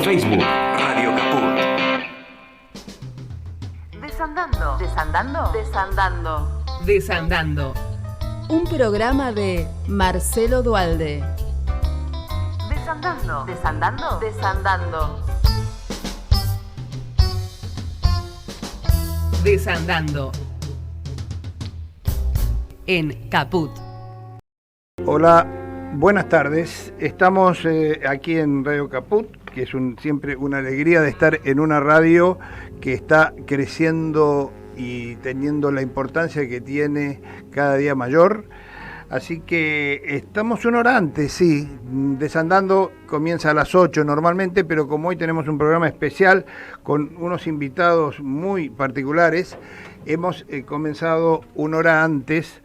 en Facebook, Radio Caput. Desandando, desandando, desandando. Desandando. Un programa de Marcelo Dualde. Desandando, desandando, desandando. Desandando. En Caput. Hola, buenas tardes. Estamos aquí en Radio Caput, que es siempre una alegría de estar en una radio que está creciendo y teniendo la importancia que tiene cada día mayor. Así que estamos una hora antes, sí. Desandando comienza a las 8 normalmente, pero como hoy tenemos un programa especial con unos invitados muy particulares, hemos comenzado una hora antes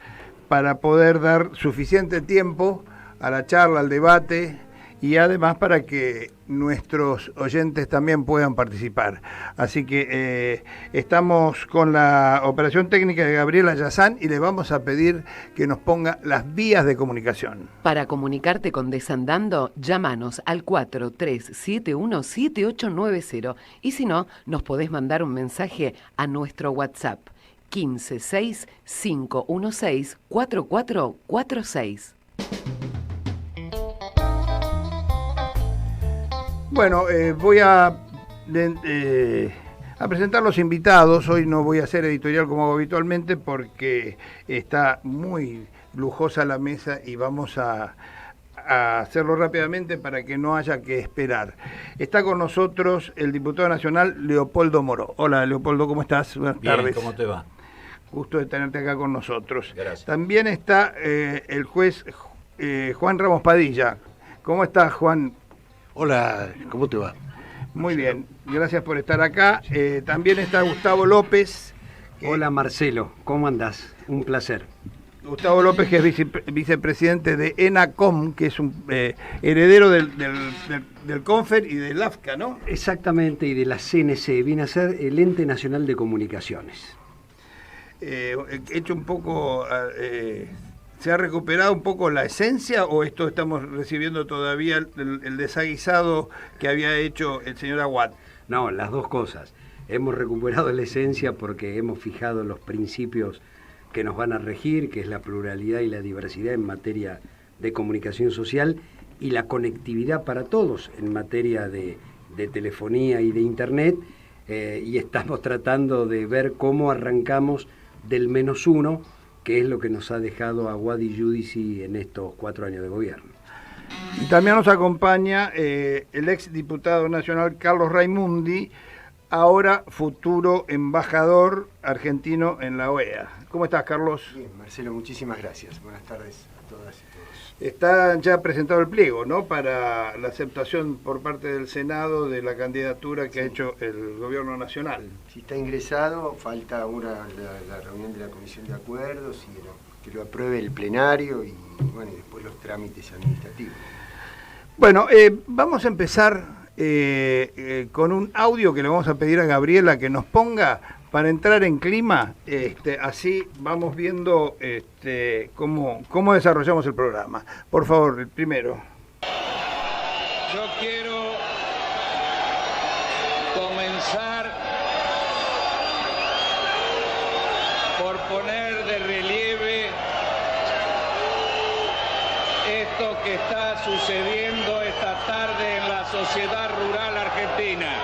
para poder dar suficiente tiempo a la charla, al debate y además para que nuestros oyentes también puedan participar. Así que estamos con la operación técnica de Gabriela Yazán y le vamos a pedir que nos ponga las vías de comunicación. Para comunicarte con Desandando, llámanos al 43717890 y si no, nos podés mandar un mensaje a nuestro WhatsApp 156-516-4446. Bueno, voy a presentar los invitados. Hoy no voy a hacer editorial como hago habitualmente porque está muy lujosa la mesa y vamos a hacerlo rápidamente para que no haya que esperar. Está con nosotros el diputado nacional Leopoldo Moró. Hola Leopoldo, ¿cómo estás? Buenas tardes. ¿Cómo te va? Gusto de tenerte acá con nosotros. Gracias. También está el juez Juan Ramos Padilla. ¿Cómo estás, Juan? Hola, ¿cómo te va? Muy bien, gracias por estar acá. También está Gustavo López. Hola Marcelo, ¿cómo andás? Un placer. Gustavo López, que es vicepresidente de ENACOM, que es un heredero del CONFER y del AFCA, ¿no? Exactamente, y de la CNC, viene a ser el Ente Nacional de Comunicaciones. Hecho un poco... ¿Se ha recuperado un poco la esencia o esto estamos recibiendo todavía el desaguisado que había hecho el señor Aguad? No, las dos cosas. Hemos recuperado la esencia porque hemos fijado los principios que nos van a regir, que es la pluralidad y la diversidad en materia de comunicación social y la conectividad para todos en materia de telefonía y de internet, y estamos tratando de ver cómo arrancamos del -1, que es lo que nos ha dejado Aguad y Judici en estos 4 años de gobierno. Y también nos acompaña el ex diputado nacional Carlos Raimundi, ahora futuro embajador argentino en la OEA. ¿Cómo estás, Carlos? Bien, Marcelo, muchísimas gracias. Buenas tardes a todas y todos. Está ya presentado el pliego, ¿no?, para la aceptación por parte del Senado de la candidatura que ha hecho el gobierno nacional. Si está ingresado, falta la reunión de la Comisión de Acuerdos y que lo apruebe el plenario y después los trámites administrativos. Bueno, vamos a empezar con un audio que le vamos a pedir a Gabriela que nos ponga para entrar en clima, así vamos viendo cómo desarrollamos el programa. Por favor, el primero. Yo quiero comenzar por poner de relieve esto que está sucediendo esta tarde en la sociedad rural argentina.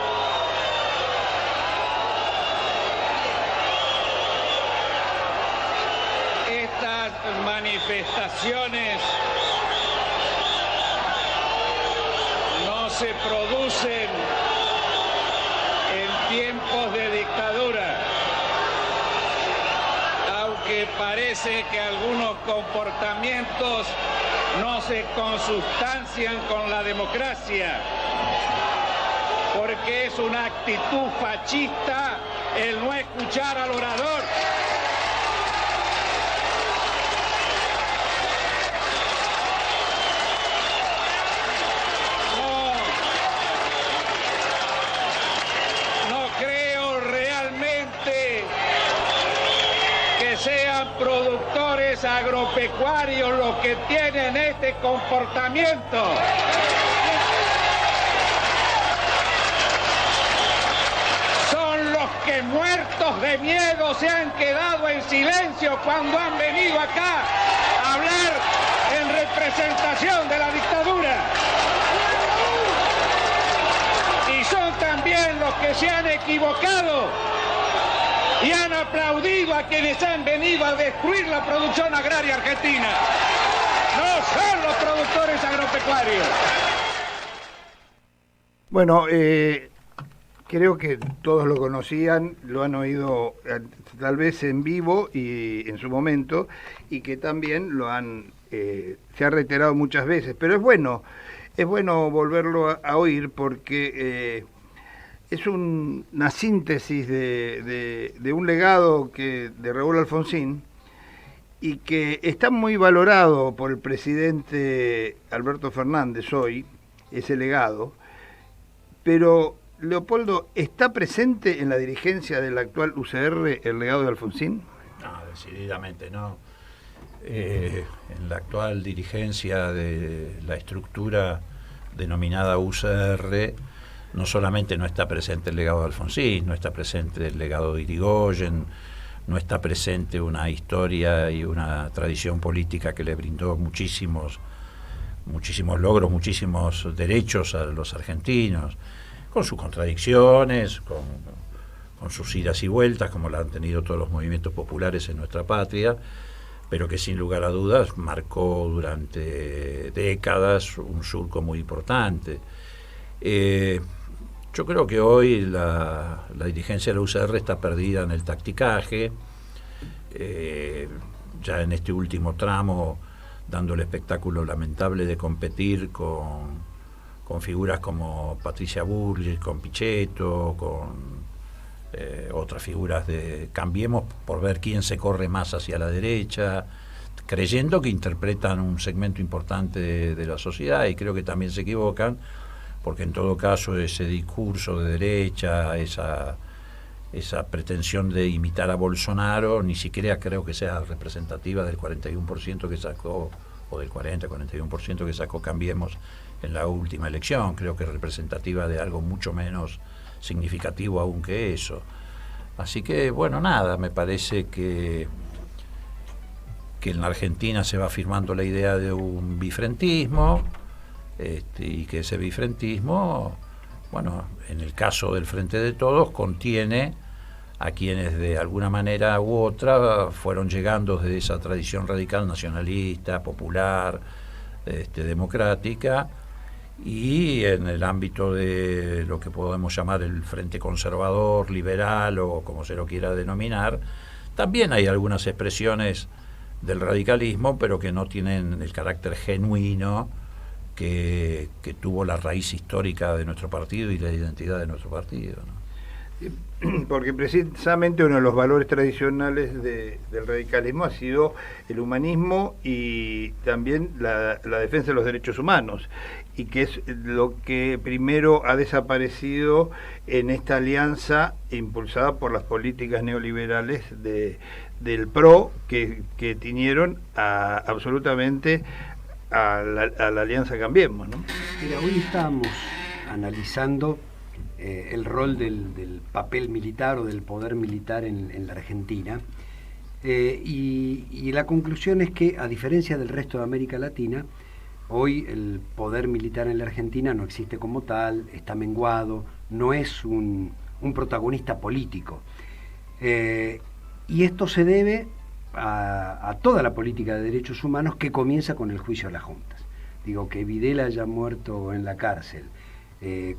Estas manifestaciones no se producen en tiempos de dictadura, aunque parece que algunos comportamientos no se consustancian con la democracia, porque es una actitud fascista el no escuchar al orador. Productores agropecuarios los que tienen este comportamiento. muertos de miedo se han quedado en silencio cuando han venido acá a hablar en representación de la dictadura. Y son también los que se han equivocado y han aplaudido a quienes han venido a destruir la producción agraria argentina. No son los productores agropecuarios. Bueno, creo que todos lo conocían, lo han oído tal vez en vivo y en su momento, y que también se ha reiterado muchas veces, pero es bueno volverlo a oír porque es una síntesis de un legado de Raúl Alfonsín, y que está muy valorado por el presidente Alberto Fernández hoy, ese legado, pero Leopoldo, ¿está presente en la dirigencia del actual UCR el legado de Alfonsín? No, decididamente no. En la actual dirigencia de la estructura denominada UCR, no solamente no está presente el legado de Alfonsín, no está presente el legado de Irigoyen, no está presente una historia y una tradición política que le brindó muchísimos logros, muchísimos derechos a los argentinos, con sus contradicciones, con sus idas y vueltas, como la han tenido todos los movimientos populares en nuestra patria, pero que sin lugar a dudas marcó durante décadas un surco muy importante. Yo creo que hoy la dirigencia de la UCR está perdida en el tacticaje, ya en este último tramo, dando el espectáculo lamentable de competir con figuras como Patricia Bullrich, con Pichetto, con otras figuras de Cambiemos, por ver quién se corre más hacia la derecha, creyendo que interpretan un segmento importante de la sociedad, y creo que también se equivocan, porque en todo caso ese discurso de derecha, esa pretensión de imitar a Bolsonaro, ni siquiera creo que sea representativa del 41% que sacó, o del 40-41% que sacó Cambiemos en la última elección. Creo que es representativa de algo mucho menos significativo aún que eso. Así que, bueno, nada, me parece que en la Argentina se va afirmando la idea de un bifrentismo, y que ese bifrentismo, bueno, en el caso del Frente de Todos, contiene a quienes de alguna manera u otra fueron llegando desde esa tradición radical nacionalista, popular, democrática, y en el ámbito de lo que podemos llamar el Frente Conservador, liberal o como se lo quiera denominar, también hay algunas expresiones del radicalismo, pero que no tienen el carácter genuino que tuvo la raíz histórica de nuestro partido y la identidad de nuestro partido, ¿no? Porque precisamente uno de los valores tradicionales del radicalismo ha sido el humanismo y también la defensa de los derechos humanos, y que es lo que primero ha desaparecido en esta alianza impulsada por las políticas neoliberales del PRO, que tiñeron absolutamente a la alianza Cambiemos, ¿no? Mira, hoy estamos analizando el rol del papel militar o del poder militar en la Argentina, y la conclusión es que, a diferencia del resto de América Latina, hoy el poder militar en la Argentina no existe como tal, está menguado, no es un protagonista político, y esto se debe a toda la política de derechos humanos que comienza con el juicio a las juntas. Digo, que Videla haya muerto en la cárcel,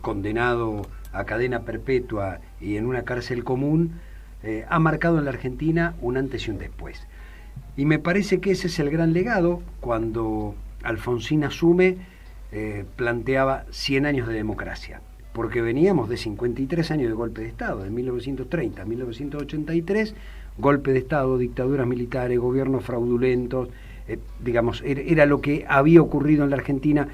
condenado a cadena perpetua y en una cárcel común, ha marcado en la Argentina un antes y un después. Y me parece que ese es el gran legado. Cuando Alfonsín asume, planteaba 100 años de democracia, porque veníamos de 53 años de golpe de Estado, de 1930 a 1983, golpe de Estado, dictaduras militares, gobiernos fraudulentos, digamos, era lo que había ocurrido en la Argentina,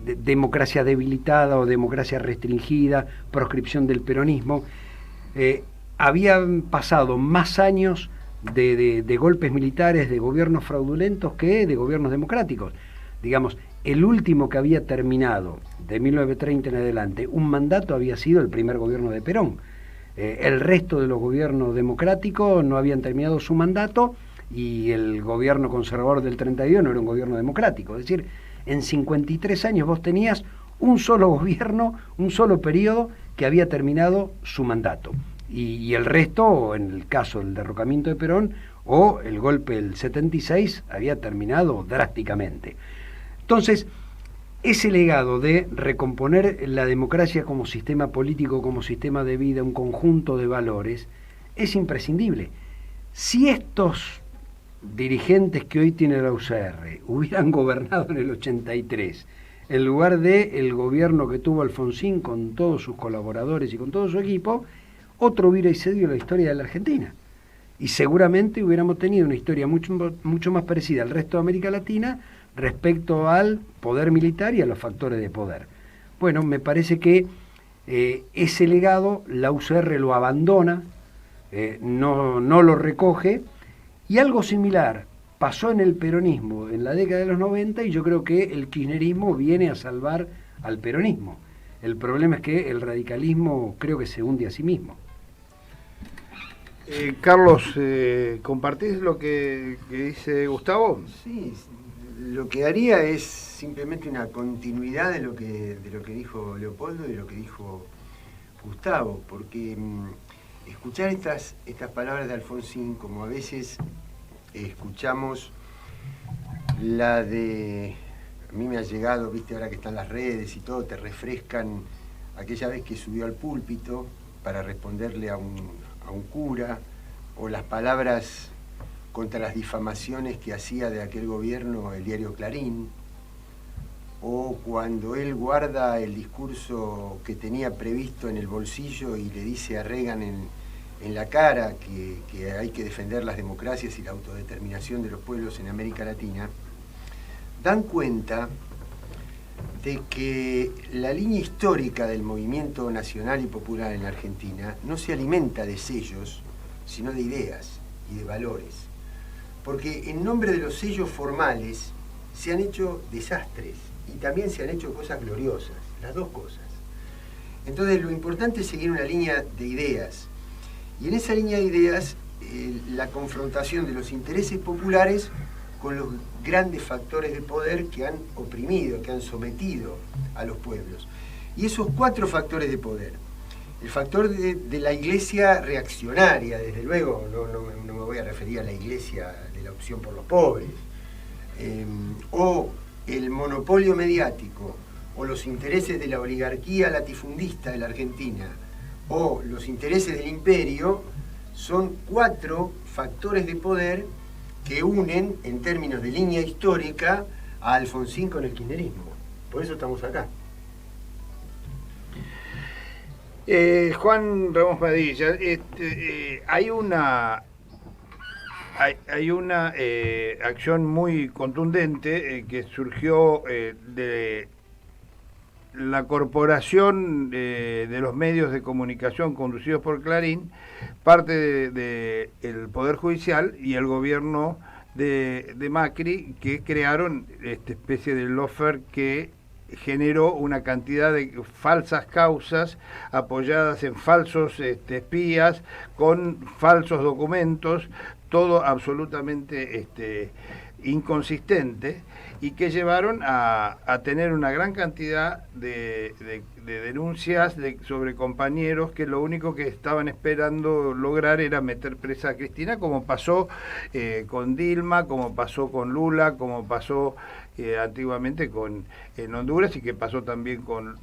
democracia debilitada o democracia restringida, proscripción del peronismo. Habían pasado más años de golpes militares, de gobiernos fraudulentos, que de gobiernos democráticos. Digamos, el último que había terminado, de 1930 en adelante, un mandato había sido el primer gobierno de Perón. El resto de los gobiernos democráticos no habían terminado su mandato y el gobierno conservador del 32 no era un gobierno democrático. Es decir, en 53 años vos tenías un solo gobierno, un solo periodo que había terminado su mandato. Y el resto, en el caso del derrocamiento de Perón o el golpe del 76, había terminado drásticamente. Entonces, ese legado de recomponer la democracia como sistema político, como sistema de vida, un conjunto de valores, es imprescindible. Si estos dirigentes que hoy tiene la UCR hubieran gobernado en el 83, en lugar del gobierno que tuvo Alfonsín con todos sus colaboradores y con todo su equipo, otro hubiera sido la historia de la Argentina. Y seguramente hubiéramos tenido una historia mucho más parecida al resto de América Latina respecto al poder militar y a los factores de poder. Bueno, me parece que ese legado la UCR lo abandona, no lo recoge, y algo similar pasó en el peronismo en la década de los 90 y yo creo que el kirchnerismo viene a salvar al peronismo. El problema es que el radicalismo creo que se hunde a sí mismo. Carlos, ¿compartís lo que dice Gustavo? Sí, lo que haría es simplemente una continuidad de lo que dijo Leopoldo y de lo que dijo Gustavo, porque escuchar estas palabras de Alfonsín, como a veces escuchamos la de... A mí me ha llegado, viste, ahora que están las redes y todo, te refrescan aquella vez que subió al púlpito para responderle a un cura, o las palabras contra las difamaciones que hacía de aquel gobierno el diario Clarín, o cuando él guarda el discurso que tenía previsto en el bolsillo y le dice a Reagan en la cara que hay que defender las democracias y la autodeterminación de los pueblos en América Latina, dan cuenta de que la línea histórica del movimiento nacional y popular en la Argentina no se alimenta de sellos, sino de ideas y de valores. Porque en nombre de los sellos formales se han hecho desastres y también se han hecho cosas gloriosas, las dos cosas. Entonces lo importante es seguir una línea de ideas. Y en esa línea de ideas, la confrontación de los intereses populares con los grandes factores de poder que han oprimido, que han sometido a los pueblos. Y esos 4 factores de poder, el factor de la iglesia reaccionaria, desde luego, no me voy a referir a la iglesia de la opción por los pobres, o el monopolio mediático, o los intereses de la oligarquía latifundista de la Argentina, o los intereses del imperio, son 4 factores de poder que unen, en términos de línea histórica, a Alfonsín con el kirchnerismo. Por eso estamos acá. Juan Ramos Padilla, hay una acción muy contundente que surgió de la corporación de los medios de comunicación conducidos por Clarín, parte del Poder Judicial y el gobierno de Macri, que crearon esta especie de lawfare que generó una cantidad de falsas causas apoyadas en falsos espías, con falsos documentos, todo absolutamente inconsistente, y que llevaron a tener una gran cantidad de denuncias sobre compañeros que lo único que estaban esperando lograr era meter presa a Cristina, como pasó con Dilma, como pasó con Lula, como pasó antiguamente en Honduras, y que pasó también con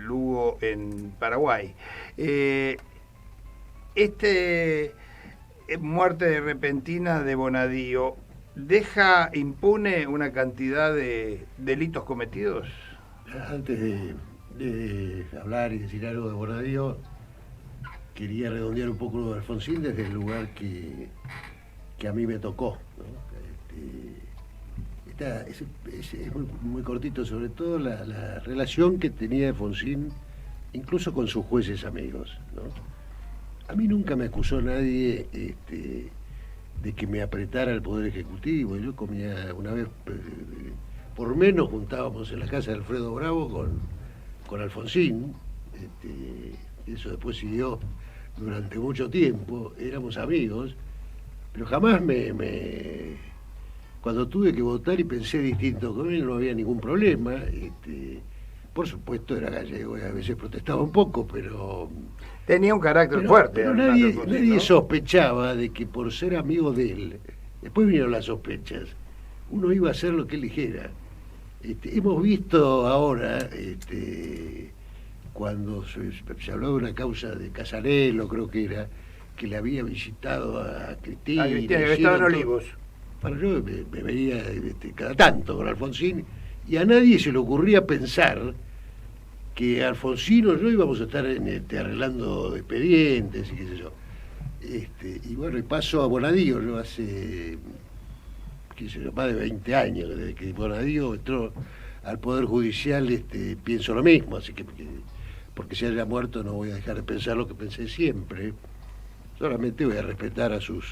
Lugo en Paraguay. Muerte repentina de Bonadío ¿deja impune una cantidad de delitos cometidos? Antes de hablar y decir algo de Bonadío, quería redondear un poco lo de Alfonsín desde el lugar que a mí me tocó, ¿no? Es muy cortito, sobre todo la relación que tenía Alfonsín, incluso con sus jueces amigos, ¿no? A mí nunca me acusó nadie de que me apretara el Poder Ejecutivo. Yo comía una vez, por menos juntábamos en la casa de Alfredo Bravo con Alfonsín. Eso después siguió durante mucho tiempo, éramos amigos, pero jamás cuando tuve que votar y pensé distinto con él, no había ningún problema. Por supuesto era gallego y a veces protestaba un poco, pero... Tenía un carácter fuerte. Pero nadie sospechaba de que por ser amigo de él, después vinieron las sospechas, uno iba a hacer lo que él dijera. Hemos visto ahora, cuando se habló de una causa de Casarello, creo que era, que le había visitado a Cristina. A Cristina, que estaba en Olivos. Bueno, yo me veía cada tanto con Alfonsín, y a nadie se le ocurría pensar que Alfonsino y yo íbamos a estar arreglando expedientes y qué sé yo. Y bueno, y paso a Bonadío, yo hace, qué sé yo, más de 20 años, desde que Bonadío entró al Poder Judicial, pienso lo mismo, así que porque se haya muerto no voy a dejar de pensar lo que pensé siempre, solamente voy a respetar a sus...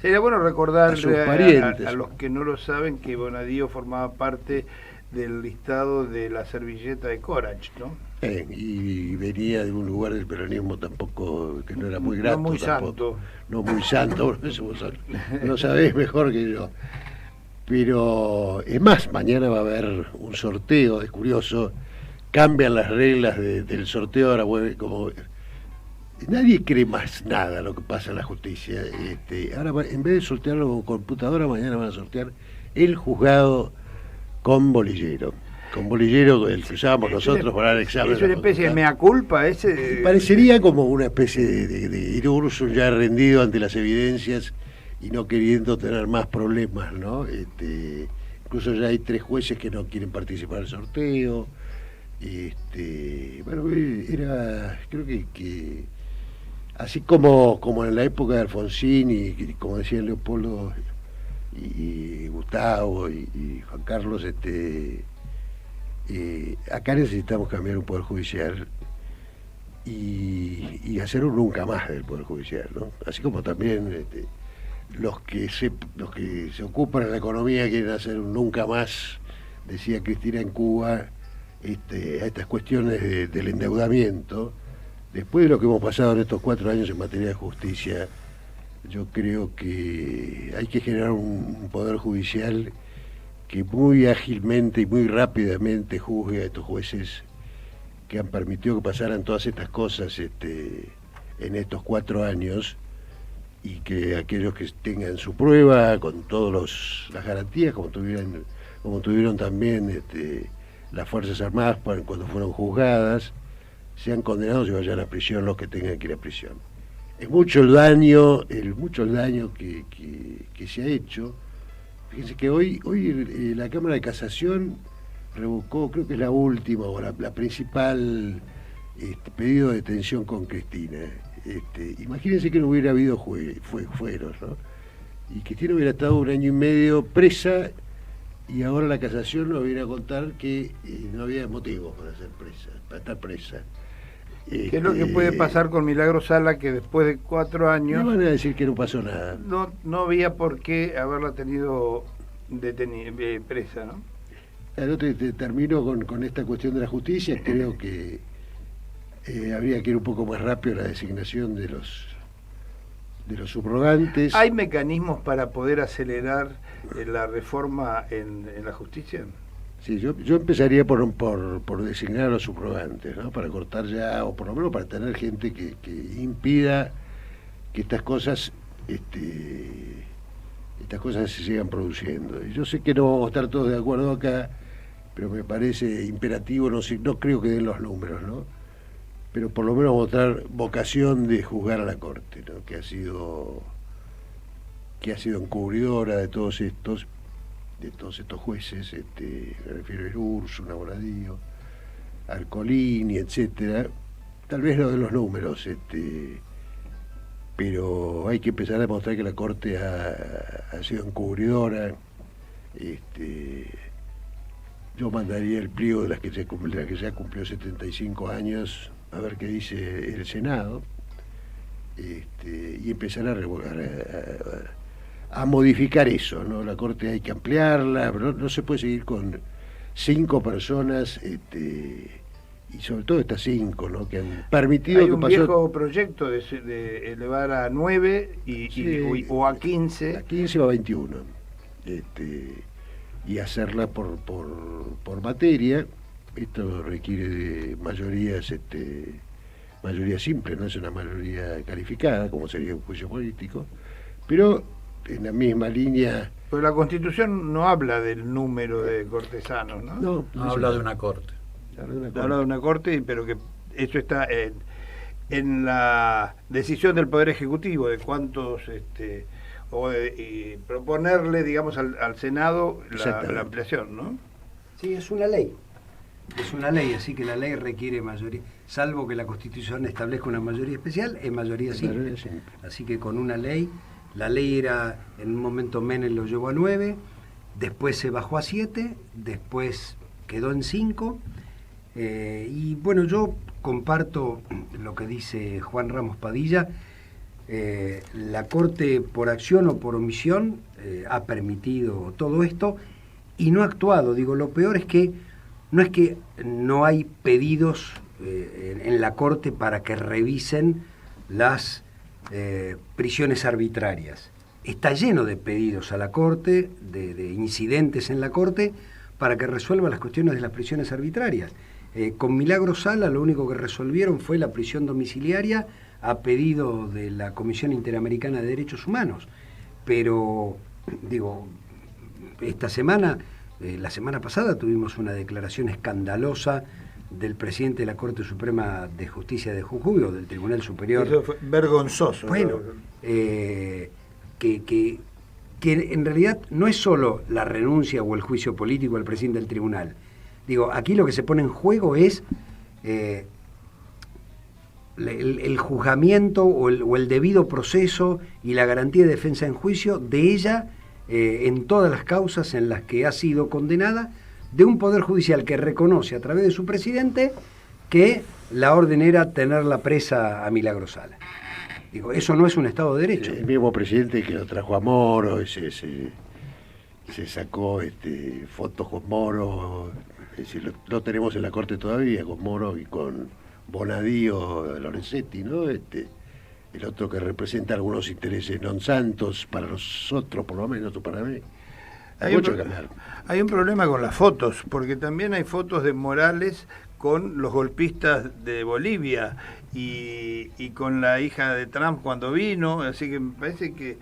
Sería bueno recordarle a los que no lo saben que Bonadío formaba parte del listado de la servilleta de Corach, ¿no? Y venía de un lugar del peronismo tampoco, que no era muy grato. No muy tampoco, santo. No muy santo, bueno, eso vos lo sabés mejor que yo. Pero, es más, mañana va a haber un sorteo, es curioso, cambian las reglas del sorteo, ahora como... Nadie cree más nada lo que pasa en la justicia. Ahora, en vez de sortearlo con computadora, mañana van a sortear el juzgado con bolillero. Con bolillero, el que usábamos nosotros para el examen. ¿Es una especie de mea culpa ese? Parecería como una especie de Irursum ya rendido ante las evidencias y no queriendo tener más problemas, ¿no? Incluso ya hay 3 jueces que no quieren participar del sorteo. Bueno, creo que así como en la época de Alfonsín y como decía Leopoldo y Gustavo y Juan Carlos, acá necesitamos cambiar un Poder Judicial y hacer un nunca más del Poder Judicial, ¿no? Así como también los que se ocupan de la economía quieren hacer un nunca más, decía Cristina en Cuba, a estas cuestiones del endeudamiento. Después de lo que hemos pasado en estos 4 años en materia de justicia, yo creo que hay que generar un Poder Judicial que muy ágilmente y muy rápidamente juzgue a estos jueces que han permitido que pasaran todas estas cosas en estos 4 años, y que aquellos que tengan su prueba con todas las garantías, como tuvieron también las Fuerzas Armadas cuando fueron juzgadas, sean condenados y vayan a prisión los que tengan que ir a prisión. Es mucho el daño que se ha hecho. Fíjense que hoy la Cámara de Casación revocó, creo que es la última o la principal pedido de detención con Cristina. Imagínense que no hubiera habido fueros, ¿no? Y Cristina hubiera estado 1 año y medio presa, y ahora la Casación nos viene a contar que no había motivos para estar presa. ¿Qué es lo que puede pasar con Milagro Sala, que después de 4 años... No van a decir que no pasó nada. No había por qué haberla tenido presa, ¿no? Termino con esta cuestión de la justicia. Creo que habría que ir un poco más rápido a la designación de los subrogantes. ¿Hay mecanismos para poder acelerar la reforma en la justicia? Sí, yo empezaría por designar a los subrogantes, ¿no? Para cortar ya, o por lo menos para tener gente que impida que estas cosas se sigan produciendo. Y yo sé que no vamos a estar todos de acuerdo acá, pero me parece imperativo, no creo que den los números, ¿no? Pero por lo menos mostrar vocación de juzgar a la Corte, ¿no? que ha sido encubridora de todos estos jueces, me refiero a Irursum, a Bonadío, Arcolini, etcétera. Tal vez no de los números, pero hay que empezar a demostrar que la Corte ha sido encubridora. Yo mandaría el pliego de las que ya cumplió 75 años, a ver qué dice el Senado, y empezar a modificar eso, ¿no? La Corte hay que ampliarla, pero no se puede seguir con 5 personas y sobre todo estas 5, ¿no? Que han permitido Hay que un viejo proyecto de elevar a 9 o a 15. A 15 o a 21. Y hacerla por materia. Esto requiere de mayorías, mayoría simple, no es una mayoría calificada, como sería un juicio político, pero en la misma línea. Pero la Constitución no habla del número de cortesanos, ¿no? No habla de una corte. Habla de una corte, pero que eso está en la decisión del Poder Ejecutivo de cuántos, y proponerle, digamos, al Senado la ampliación, ¿no? Sí, es una ley. Es una ley, así que la ley requiere mayoría, salvo que la Constitución establezca una mayoría especial, es mayoría simple. Así que con una ley, la ley era, en un momento Menem lo llevó a 9, después se bajó a 7, después quedó en 5, y bueno, yo comparto lo que dice Juan Ramos Padilla. La Corte, por acción o por omisión, ha permitido todo esto y no ha actuado. Digo, lo peor es que no hay pedidos en la Corte para que revisen las prisiones arbitrarias. Está lleno de pedidos a la Corte, de incidentes en la Corte, para que resuelva las cuestiones de las prisiones arbitrarias. Con Milagro Sala lo único que resolvieron fue la prisión domiciliaria a pedido de la Comisión Interamericana de Derechos Humanos. Pero, digo, esta semana, la semana pasada tuvimos una declaración escandalosa del presidente de la Corte Suprema de Justicia de Jujuy, o del Tribunal Superior. Eso fue vergonzoso. Bueno, que en realidad no es solo la renuncia o el juicio político al presidente del tribunal. Digo, aquí lo que se pone en juego es el juzgamiento o el debido proceso y la garantía de defensa en juicio de ella en todas las causas en las que ha sido condenada, de un Poder Judicial que reconoce a través de su presidente que la orden era tenerla presa a Milagro Sala. Digo, eso no es un Estado de Derecho. El mismo presidente que lo trajo a Moro, se sacó fotos con Moro, es decir, lo tenemos en la Corte todavía, con Moro y con Bonadío Lorenzetti, ¿no? El otro que representa algunos intereses non santos para nosotros, por lo menos, o para mí. Hay un problema con las fotos, porque también hay fotos de Morales con los golpistas de Bolivia y con la hija de Trump cuando vino, así que me parece que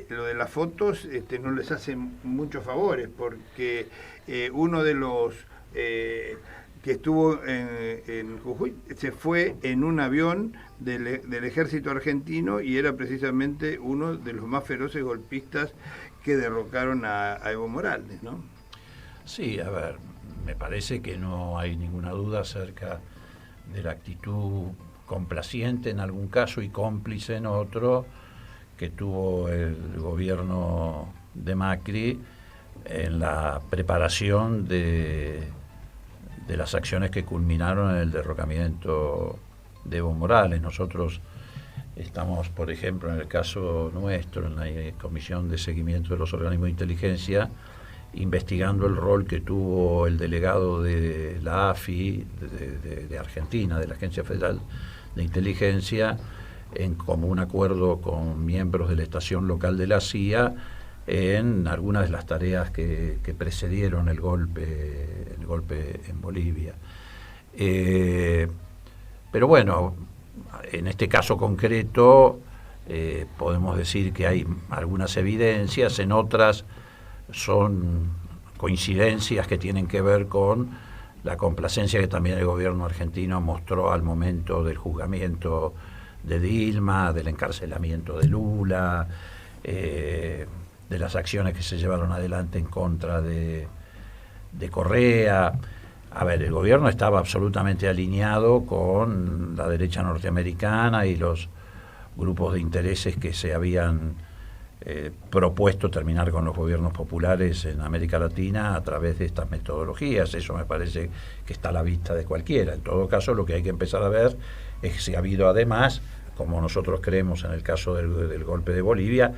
lo de las fotos no les hace muchos favores, porque uno de los que estuvo en Jujuy se fue en un avión del ejército argentino y era precisamente uno de los más feroces golpistas que derrocaron a Evo Morales, ¿no? Sí, a ver, me parece que no hay ninguna duda acerca de la actitud complaciente en algún caso y cómplice en otro que tuvo el gobierno de Macri en la preparación de las acciones que culminaron en el derrocamiento de Evo Morales. Nosotros estamos, por ejemplo, en el caso nuestro, en la Comisión de Seguimiento de los Organismos de Inteligencia, investigando el rol que tuvo el delegado de la AFI de Argentina, de la Agencia Federal de Inteligencia, en común acuerdo con miembros de la estación local de la CIA, en algunas de las tareas que precedieron el golpe en Bolivia. Pero bueno, en este caso concreto podemos decir que hay algunas evidencias, en otras son coincidencias que tienen que ver con la complacencia que también el gobierno argentino mostró al momento del juzgamiento de Dilma, del encarcelamiento de Lula, de las acciones que se llevaron adelante en contra de Correa. A ver, el gobierno estaba absolutamente alineado con la derecha norteamericana y los grupos de intereses que se habían propuesto terminar con los gobiernos populares en América Latina a través de estas metodologías. Eso me parece que está a la vista de cualquiera. En todo caso, lo que hay que empezar a ver es si ha habido además, como nosotros creemos en el caso del golpe de Bolivia,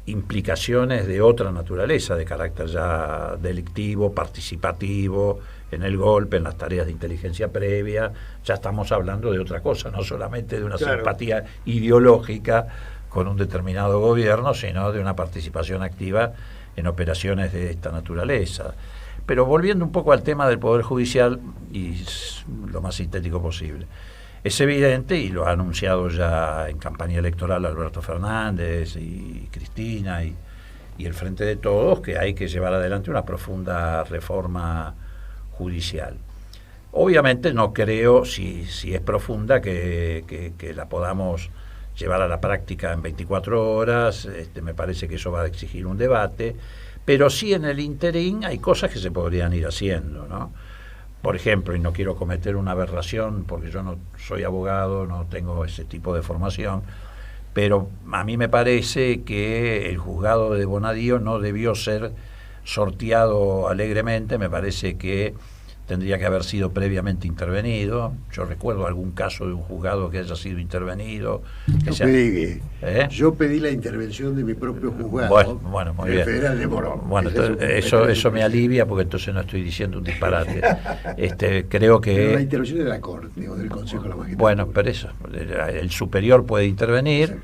implicaciones de otra naturaleza, de carácter ya delictivo, participativo, en el golpe, en las tareas de inteligencia previa. Ya estamos hablando de otra cosa, no solamente de una simpatía ideológica con un determinado gobierno, sino de una participación activa en operaciones de esta naturaleza. Pero volviendo un poco al tema del Poder Judicial, y lo más sintético posible, es evidente, y lo ha anunciado ya en campaña electoral Alberto Fernández y Cristina y el Frente de Todos, que hay que llevar adelante una profunda reforma judicial. Obviamente no creo, si es profunda, que la podamos llevar a la práctica en 24 horas. Me parece que eso va a exigir un debate, pero sí en el interín hay cosas que se podrían ir haciendo, ¿no? Por ejemplo, y no quiero cometer una aberración porque yo no soy abogado, no tengo ese tipo de formación, pero a mí me parece que el juzgado de Bonadío no debió ser sorteado alegremente. Me parece que tendría que haber sido previamente intervenido. Yo recuerdo algún caso de un juzgado que haya sido intervenido. Yo pedí la intervención de mi propio juzgado. Bueno, muy bien. Federal de Morón. Bueno, eso me alivia, porque entonces no estoy diciendo un disparate. Creo que... Pero la intervención de la Corte o del Consejo de la Magistratura. Bueno, pero eso, el superior puede intervenir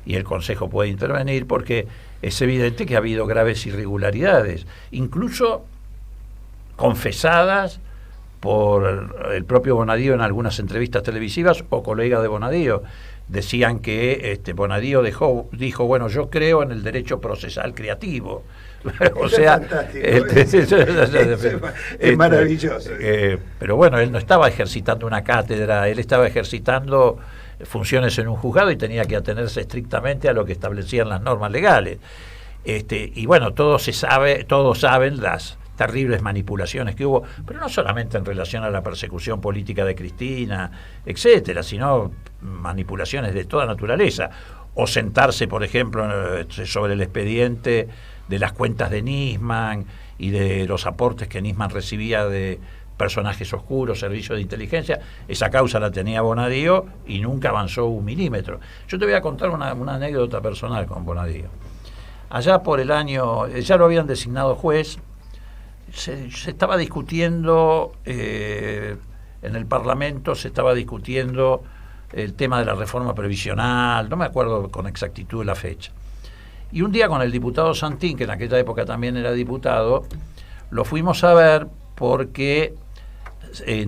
y el Consejo puede intervenir, porque es evidente que ha habido graves irregularidades, incluso confesadas por el propio Bonadío en algunas entrevistas televisivas o colegas de Bonadío. Decían que Bonadío dijo, bueno, yo creo en el derecho procesal creativo. O sea, es maravilloso. Pero bueno, él no estaba ejercitando una cátedra, él estaba ejercitando funciones en un juzgado y tenía que atenerse estrictamente a lo que establecían las normas legales. Y bueno, todos saben las terribles manipulaciones que hubo, pero no solamente en relación a la persecución política de Cristina, etcétera, sino manipulaciones de toda naturaleza. O sentarse, por ejemplo, sobre el expediente de las cuentas de Nisman y de los aportes que Nisman recibía de personajes oscuros, servicios de inteligencia. Esa causa la tenía Bonadío y nunca avanzó un milímetro. Yo te voy a contar una anécdota personal con Bonadío. Allá por el año, ya lo habían designado juez. Se estaba discutiendo en el Parlamento, se estaba discutiendo el tema de la reforma previsional, no me acuerdo con exactitud la fecha. Y un día con el diputado Santín, que en aquella época también era diputado, lo fuimos a ver porque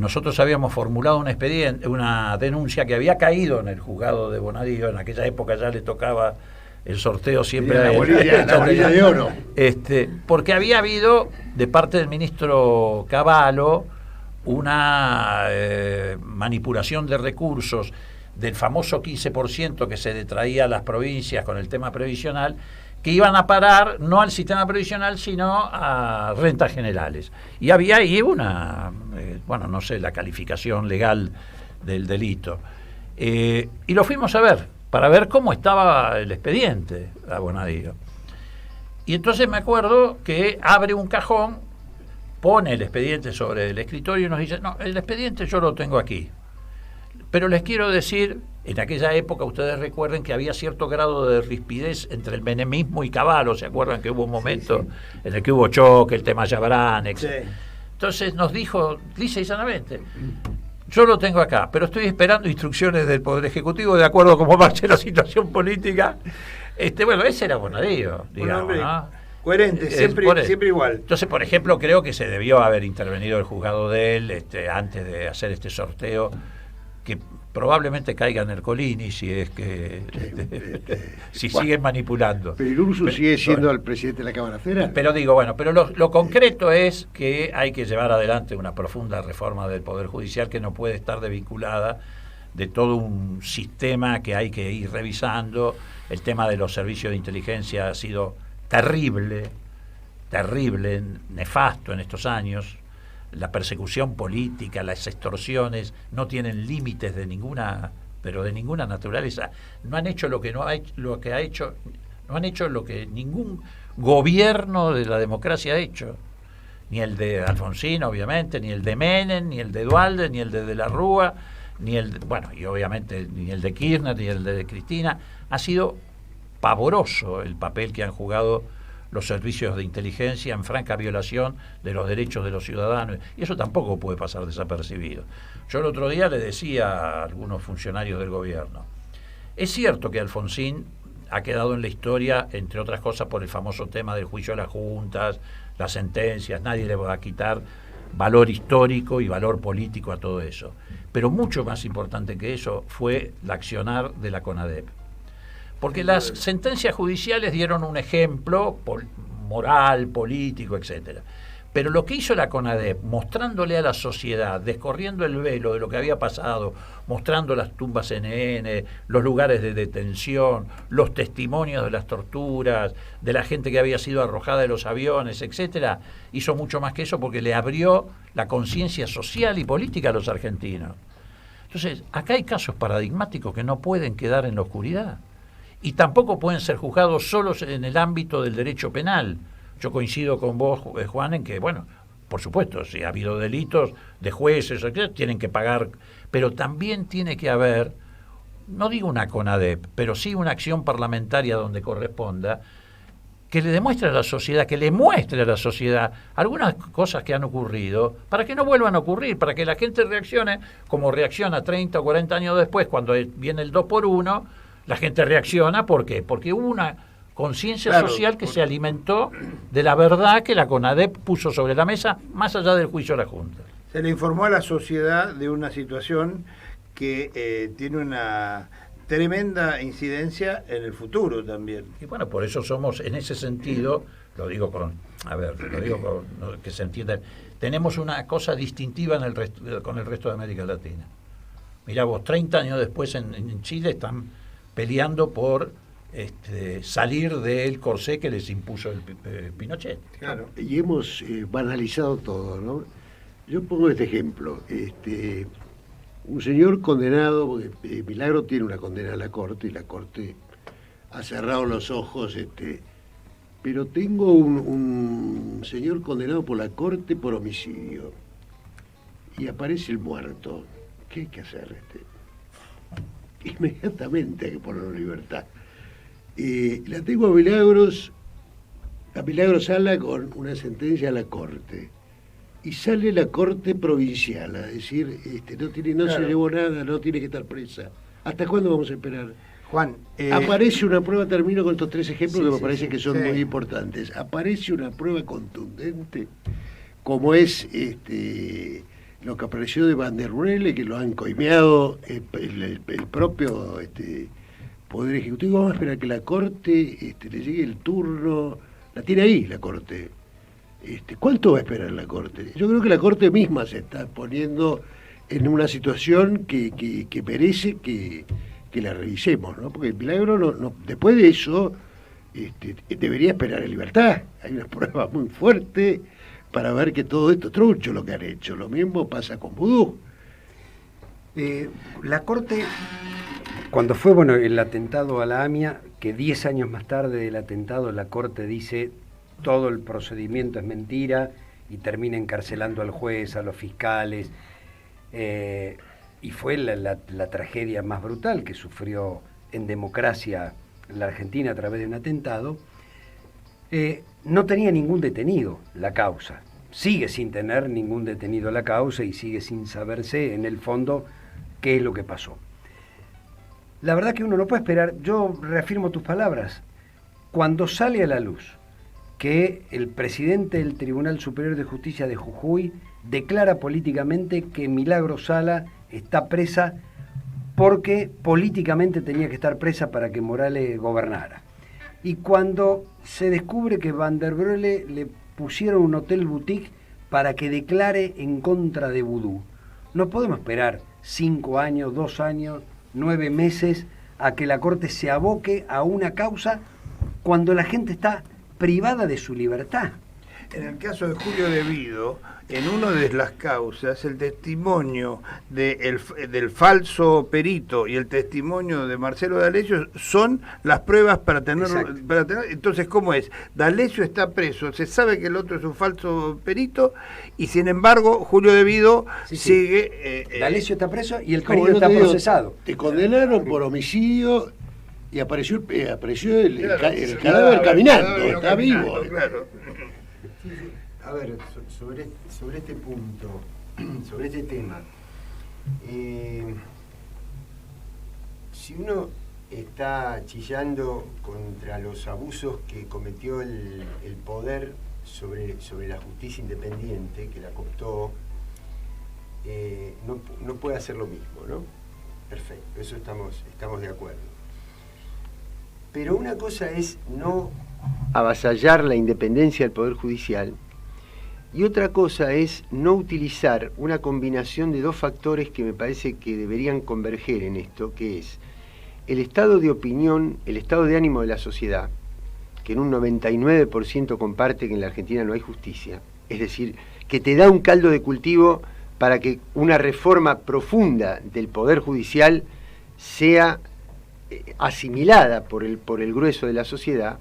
nosotros habíamos formulado un expediente, una denuncia que había caído en el juzgado de Bonadío. En aquella época ya le tocaba el sorteo siempre a él. La bolilla de oro. Porque había habido de parte del ministro Cavallo una manipulación de recursos del famoso 15% que se detraía a las provincias con el tema previsional, que iban a parar no al sistema previsional sino a rentas generales. Y había ahí una, no sé la calificación legal del delito. Y lo fuimos a ver, para ver cómo estaba el expediente a Bonadío. Y entonces me acuerdo que abre un cajón, pone el expediente sobre el escritorio y nos dice, no, el expediente yo lo tengo aquí. Pero les quiero decir, en aquella época ustedes recuerden que había cierto grado de rispidez entre el menemismo y Cavallo. ¿Se acuerdan que hubo un momento en el que hubo choque, el tema Yabrán, etc.? Sí. Entonces nos dijo lisa y sanamente, yo lo tengo acá, pero estoy esperando instrucciones del Poder Ejecutivo de acuerdo a cómo marche la situación política. Ese era Bonadío, digamos, ¿no? Coherente, siempre igual. Entonces, por ejemplo, creo que se debió haber intervenido el juzgado de él antes de hacer este sorteo, que probablemente caiga en Ercolini si es que siguen manipulando. Pero Ursu sigue siendo el presidente de la Cámara Federal. Pero digo, pero lo concreto es que hay que llevar adelante una profunda reforma del Poder Judicial que no puede estar desvinculada de todo un sistema que hay que ir revisando. El tema de los servicios de inteligencia ha sido terrible, nefasto en estos años. La persecución política, las extorsiones no tienen límites de ninguna naturaleza. No han hecho no han hecho lo que ningún gobierno de la democracia ha hecho. Ni el de Alfonsín, obviamente, ni el de Menem, ni el de Duhalde, ni el de la Rúa, y obviamente ni el de Kirchner, ni el de Cristina. Ha sido pavoroso el papel que han jugado los servicios de inteligencia en franca violación de los derechos de los ciudadanos, y eso tampoco puede pasar desapercibido. Yo el otro día le decía a algunos funcionarios del gobierno, es cierto que Alfonsín ha quedado en la historia, entre otras cosas, por el famoso tema del juicio a las juntas, las sentencias, nadie le va a quitar valor histórico y valor político a todo eso. Pero mucho más importante que eso fue el accionar de la CONADEP. Porque las sentencias judiciales dieron un ejemplo moral, político, etcétera. Pero lo que hizo la CONADEP, mostrándole a la sociedad, descorriendo el velo de lo que había pasado, mostrando las tumbas NN, los lugares de detención, los testimonios de las torturas, de la gente que había sido arrojada de los aviones, etcétera, hizo mucho más que eso porque le abrió la conciencia social y política a los argentinos. Entonces, acá hay casos paradigmáticos que no pueden quedar en la oscuridad y tampoco pueden ser juzgados solos en el ámbito del derecho penal. Yo coincido con vos, Juan, en que, bueno, por supuesto, si ha habido delitos de jueces, etcétera, tienen que pagar, pero también tiene que haber, no digo una CONADEP, pero sí una acción parlamentaria donde corresponda, que le demuestre a la sociedad, que le muestre a la sociedad algunas cosas que han ocurrido, para que no vuelvan a ocurrir, para que la gente reaccione como reacciona 30 o 40 años después, cuando viene el 2x1, la gente reacciona, ¿por qué? Porque hubo una conciencia social que se alimentó de la verdad que la CONADEP puso sobre la mesa, más allá del juicio a la Junta. Se le informó a la sociedad de una situación que tiene una tremenda incidencia en el futuro también. Y bueno, por eso somos, en ese sentido, lo digo que se entienda, tenemos una cosa distintiva con el resto de América Latina. Mirá vos, 30 años después en Chile están peleando por salir del corsé que les impuso el Pinochet. Claro. Y hemos banalizado todo, ¿no? Yo pongo este ejemplo. Un señor condenado, porque Milagro tiene una condena a la Corte, y la Corte ha cerrado los ojos, pero tengo un señor condenado por la Corte por homicidio, y aparece el muerto. ¿Qué hay que hacer? Inmediatamente hay que ponerlo en libertad. La tengo a Milagros Sala con una sentencia a la Corte, y sale la Corte provincial a decir no se llevó nada, no tiene que estar presa. ¿Hasta cuándo vamos a esperar? Juan, aparece una prueba, termino con estos 3 ejemplos que me parece que son muy importantes. Aparece una prueba contundente, como es lo que apareció de Van der Brelle, que lo han coimeado el propio Poder Ejecutivo. Vamos a esperar que la Corte le llegue el turno. La tiene ahí la Corte. ¿Cuánto va a esperar la Corte? Yo creo que la Corte misma se está poniendo en una situación que merece que la revisemos, ¿no? Porque el Milagro no, después de eso debería esperar en libertad. Hay una prueba muy fuerte para ver que todo esto es trucho lo que han hecho. Lo mismo pasa con Vudú. La Corte, cuando fue el atentado a la AMIA, que 10 años más tarde del atentado la Corte dice todo el procedimiento es mentira y termina encarcelando al juez, a los fiscales, y fue la tragedia más brutal que sufrió en democracia la Argentina a través de un atentado. No tenía ningún detenido la causa, sigue sin tener ningún detenido la causa y sigue sin saberse en el fondo qué es lo que pasó. La verdad que uno no puede esperar, yo reafirmo tus palabras, cuando sale a la luz que el presidente del Tribunal Superior de Justicia de Jujuy declara políticamente que Milagros Sala está presa porque políticamente tenía que estar presa para que Morales gobernara. Y cuando se descubre que Van der Brelle le pusieron un hotel boutique para que declare en contra de Vudú, no podemos esperar 5 años, 2 años, 9 meses a que la Corte se aboque a una causa cuando la gente está privada de su libertad. En el caso de Julio De Vido, en una de las causas, el testimonio del falso perito y el testimonio de Marcelo D'Alessio son las pruebas para tener. Entonces, ¿cómo es? D'Alessio está preso, se sabe que el otro es un falso perito, y sin embargo, Julio De Vido sigue. D'Alessio está preso y el perito está procesado. Te condenaron por homicidio Y apareció el Claro, cadáver caminando, cadáver está vivo. claro. A ver, sobre este punto, sobre este tema, si uno está chillando contra los abusos que cometió el poder sobre la justicia independiente, que la cooptó, no puede hacer lo mismo, ¿no? Perfecto, eso estamos de acuerdo. Pero una cosa es no avasallar la independencia del Poder Judicial y otra cosa es no utilizar una combinación de dos factores que me parece que deberían converger en esto, que es el estado de opinión, el estado de ánimo de la sociedad, que en un 99% comparte que en la Argentina no hay justicia, es decir, que te da un caldo de cultivo para que una reforma profunda del Poder Judicial sea asimilada por el grueso de la sociedad,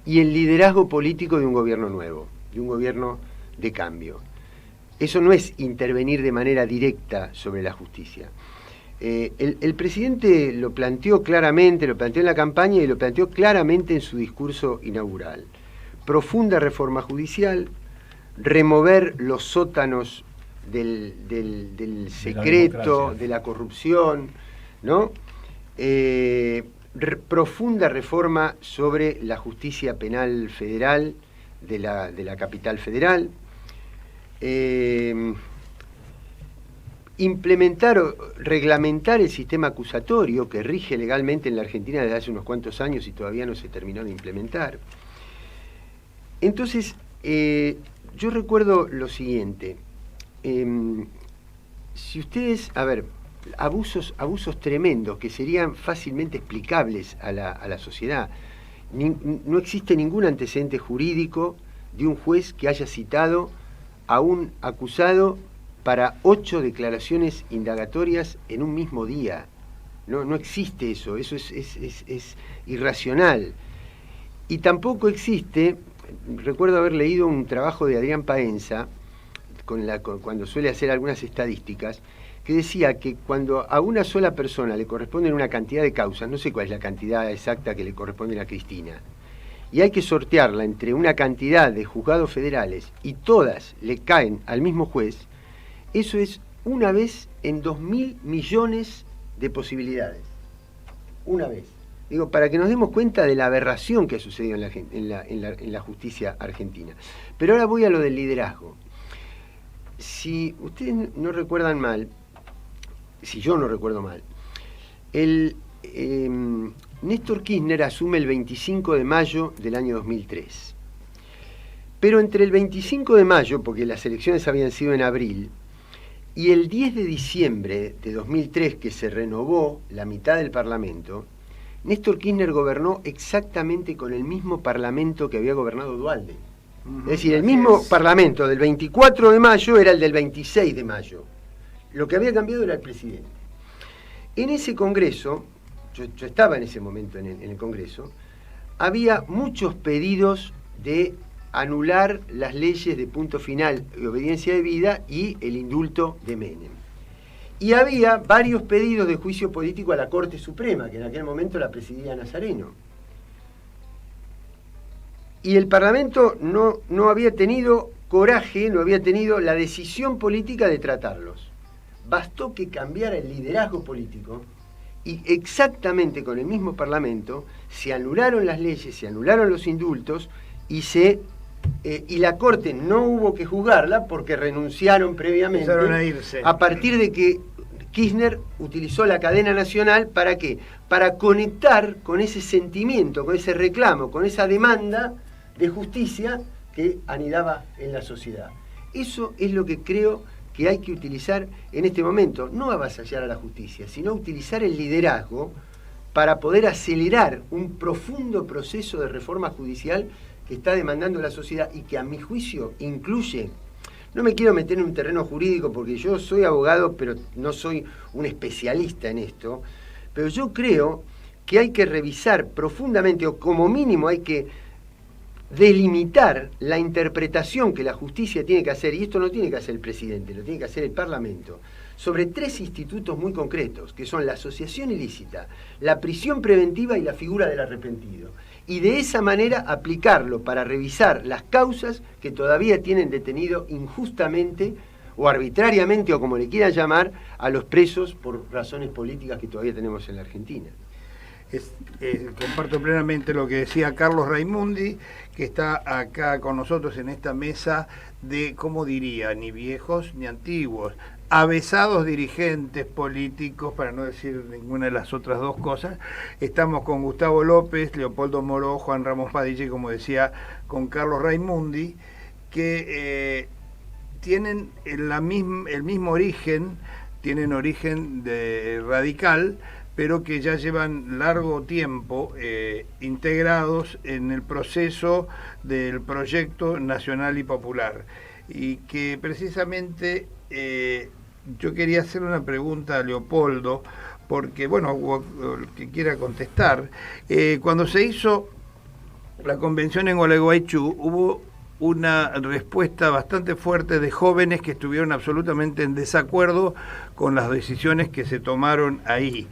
y el liderazgo político de un gobierno nuevo, de un gobierno de cambio. Eso no es intervenir de manera directa sobre la justicia. El presidente lo planteó claramente, lo planteó en la campaña y lo planteó claramente en su discurso inaugural. Profunda reforma judicial, remover los sótanos del secreto, de la corrupción, ¿no? Profunda reforma sobre la justicia penal federal de la capital federal, implementar o reglamentar el sistema acusatorio que rige legalmente en la Argentina desde hace unos cuantos años y todavía no se terminó de implementar. Entonces, yo recuerdo lo siguiente, si ustedes, abusos tremendos que serían fácilmente explicables a la sociedad. No existe ningún antecedente jurídico de un juez que haya citado a un acusado para 8 declaraciones indagatorias en un mismo día. No existe eso es irracional. Y tampoco existe, recuerdo haber leído un trabajo de Adrián Paenza, cuando suele hacer algunas estadísticas, que decía que cuando a una sola persona le corresponden una cantidad de causas, no sé cuál es la cantidad exacta que le corresponde a Cristina, y hay que sortearla entre una cantidad de juzgados federales y todas le caen al mismo juez, eso es una vez en 2.000 millones de posibilidades. Una vez. Digo, para que nos demos cuenta de la aberración que ha sucedido en la justicia argentina. Pero ahora voy a lo del liderazgo. Si ustedes no recuerdan mal, si yo no recuerdo mal, Néstor Kirchner asume el 25 de mayo del año 2003. Pero entre el 25 de mayo, porque las elecciones habían sido en abril, y el 10 de diciembre de 2003, que se renovó la mitad del Parlamento, Néstor Kirchner gobernó exactamente con el mismo Parlamento que había gobernado Duhalde. Es decir, el mismo Parlamento del 24 de mayo era el del 26 de mayo. Lo que había cambiado era el presidente. En ese Congreso, yo estaba en ese momento en el Congreso, había muchos pedidos de anular las leyes de punto final y obediencia debida y el indulto de Menem. Y había varios pedidos de juicio político a la Corte Suprema, que en aquel momento la presidía Nazareno. Y el Parlamento no había tenido coraje, no había tenido la decisión política de tratarlos. Bastó que cambiara el liderazgo político y exactamente con el mismo Parlamento se anularon las leyes, se anularon los indultos y la Corte no hubo que juzgarla porque renunciaron previamente. Empezaron a irse. A partir de que Kirchner utilizó la cadena nacional, ¿para qué? Para conectar con ese sentimiento, con ese reclamo, con esa demanda de justicia que anidaba en la sociedad. Eso es lo que creo que hay que utilizar en este momento, no avasallar a la justicia, sino utilizar el liderazgo para poder acelerar un profundo proceso de reforma judicial que está demandando la sociedad y que a mi juicio incluye, no me quiero meter en un terreno jurídico porque yo soy abogado, pero no soy un especialista en esto, pero yo creo que hay que revisar profundamente, o como mínimo hay que delimitar la interpretación que la justicia tiene que hacer, y esto no tiene que hacer el presidente, lo tiene que hacer el Parlamento, sobre 3 institutos muy concretos, que son la asociación ilícita, la prisión preventiva y la figura del arrepentido. Y de esa manera aplicarlo para revisar las causas que todavía tienen detenido injustamente o arbitrariamente, o como le quieran llamar, a los presos por razones políticas que todavía tenemos en la Argentina. Comparto plenamente lo que decía Carlos Raimundi, que está acá con nosotros en esta mesa de, ¿cómo diría?, ni viejos ni antiguos, avesados dirigentes políticos, para no decir ninguna de las otras dos cosas. Estamos con Gustavo López, Leopoldo Moró, Juan Ramos Padilla y, como decía, con Carlos Raimundi, que tienen el mismo origen, tienen origen radical, pero que ya llevan largo tiempo integrados en el proceso del proyecto nacional y popular. Y que precisamente yo quería hacer una pregunta a Leopoldo, porque, bueno, el que quiera contestar, cuando se hizo la convención en Gualeguaychú, hubo una respuesta bastante fuerte de jóvenes que estuvieron absolutamente en desacuerdo con las decisiones que se tomaron ahí.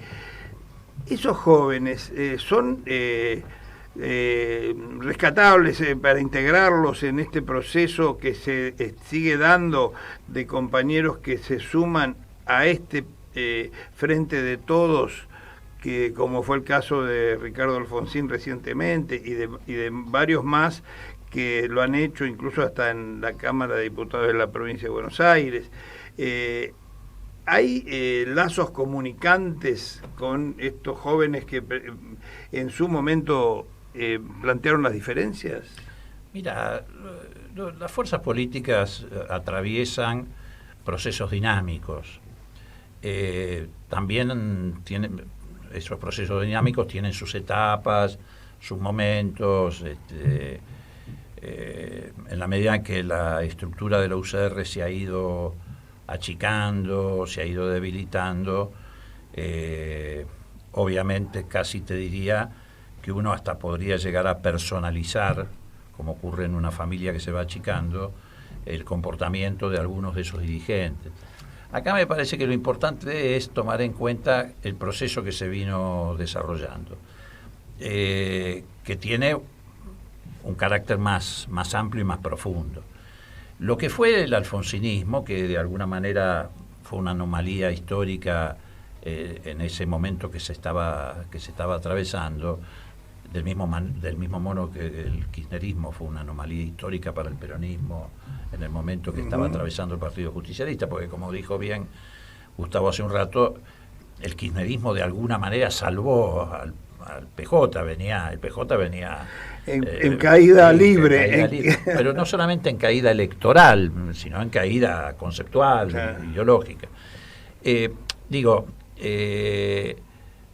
Esos jóvenes son rescatables para integrarlos en este proceso que se sigue dando de compañeros que se suman a este frente de todos, que como fue el caso de Ricardo Alfonsín recientemente y de varios más que lo han hecho incluso hasta en la Cámara de Diputados de la provincia de Buenos Aires. ¿Hay lazos comunicantes con estos jóvenes que en su momento plantearon las diferencias? Mira, las fuerzas políticas atraviesan procesos dinámicos. También esos procesos dinámicos tienen sus etapas, sus momentos. En la medida en que la estructura de la UCR se ha ido achicando, se ha ido debilitando, obviamente casi te diría que uno hasta podría llegar a personalizar, como ocurre en una familia que se va achicando, el comportamiento de algunos de esos dirigentes. Acá me parece que lo importante es tomar en cuenta el proceso que se vino desarrollando, que tiene un carácter más amplio y más profundo. Lo que fue el alfonsinismo, que de alguna manera fue una anomalía histórica en ese momento que se estaba atravesando, del mismo modo que el kirchnerismo fue una anomalía histórica para el peronismo en el momento que estaba atravesando el Partido Justicialista, porque, como dijo bien Gustavo hace un rato, el kirchnerismo de alguna manera salvó al PJ, el PJ venía en caída libre. Pero no solamente en caída electoral, sino en caída conceptual, claro, ideológica.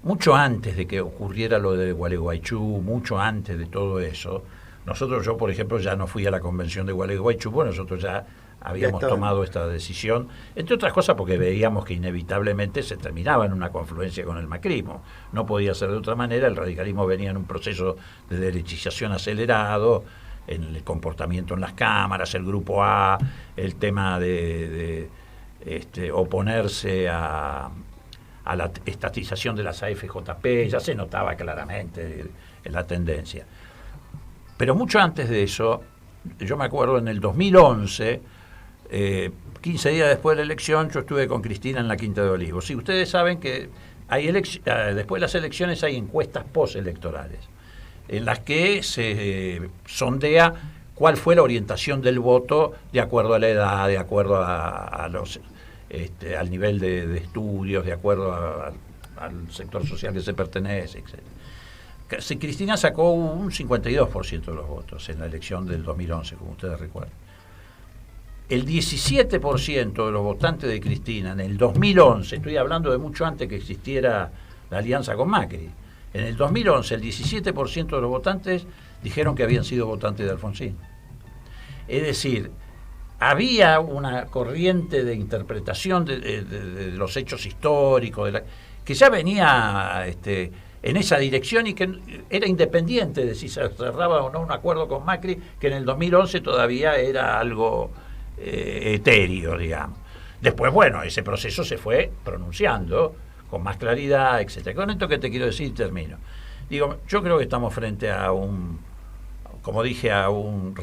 Mucho antes de que ocurriera lo de Gualeguaychú, mucho antes de todo eso, yo por ejemplo ya no fui a la convención de Gualeguaychú, bueno, nosotros ya habíamos tomado esta decisión, entre otras cosas porque veíamos que inevitablemente se terminaba en una confluencia con el macrismo. No podía ser de otra manera, el radicalismo venía en un proceso de derechización acelerado, en el comportamiento en las cámaras, el grupo A, el tema de oponerse a la estatización de las AFJP, ya se notaba claramente en la tendencia. Pero mucho antes de eso, yo me acuerdo en el 2011, 15 días después de la elección, yo estuve con Cristina en la Quinta de Olivos. Y ustedes saben que después de las elecciones hay encuestas postelectorales, en las que se sondea cuál fue la orientación del voto de acuerdo a la edad, de acuerdo a los al nivel de estudios, de acuerdo al sector social que se pertenece, etc. Si Cristina sacó un 52% de los votos en la elección del 2011, como ustedes recuerdan. El 17% de los votantes de Cristina en el 2011, estoy hablando de mucho antes que existiera la alianza con Macri, en el 2011 el 17% de los votantes dijeron que habían sido votantes de Alfonsín. Es decir, había una corriente de interpretación de los hechos históricos, que ya venía en esa dirección y que era independiente de si se cerraba o no un acuerdo con Macri, que en el 2011 todavía era algo etéreo, digamos. Después, bueno, ese proceso se fue pronunciando con más claridad, etcétera. Con esto que te quiero decir, termino. Digo, yo creo que estamos frente a un, como dije, a un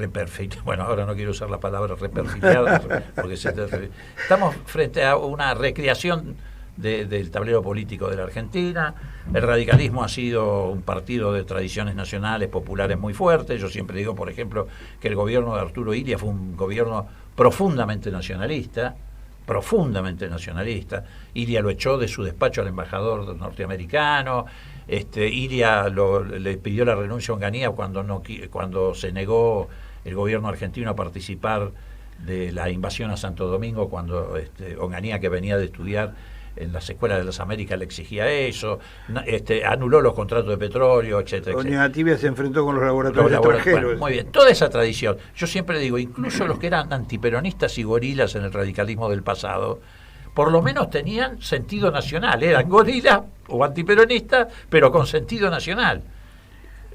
bueno, ahora no quiero usar la palabra reperfiliado, porque estamos frente a una recreación del tablero político de la Argentina. El radicalismo ha sido un partido de tradiciones nacionales, populares muy fuertes. Yo siempre digo, por ejemplo, que el gobierno de Arturo Illia fue un gobierno profundamente nacionalista. Illia lo echó de su despacho al embajador norteamericano. Illia le pidió la renuncia a Onganía cuando se negó el gobierno argentino a participar de la invasión a Santo Domingo, cuando Onganía, que venía de estudiar en las escuelas de las Américas, le exigía eso, anuló los contratos de petróleo, etcétera. Doña Tibia se enfrentó con los laboratorios extranjeros. Bueno, muy bien, toda esa tradición. Yo siempre digo, incluso los que eran antiperonistas y gorilas en el radicalismo del pasado, por lo menos tenían sentido nacional, eran gorilas o antiperonistas, pero con sentido nacional.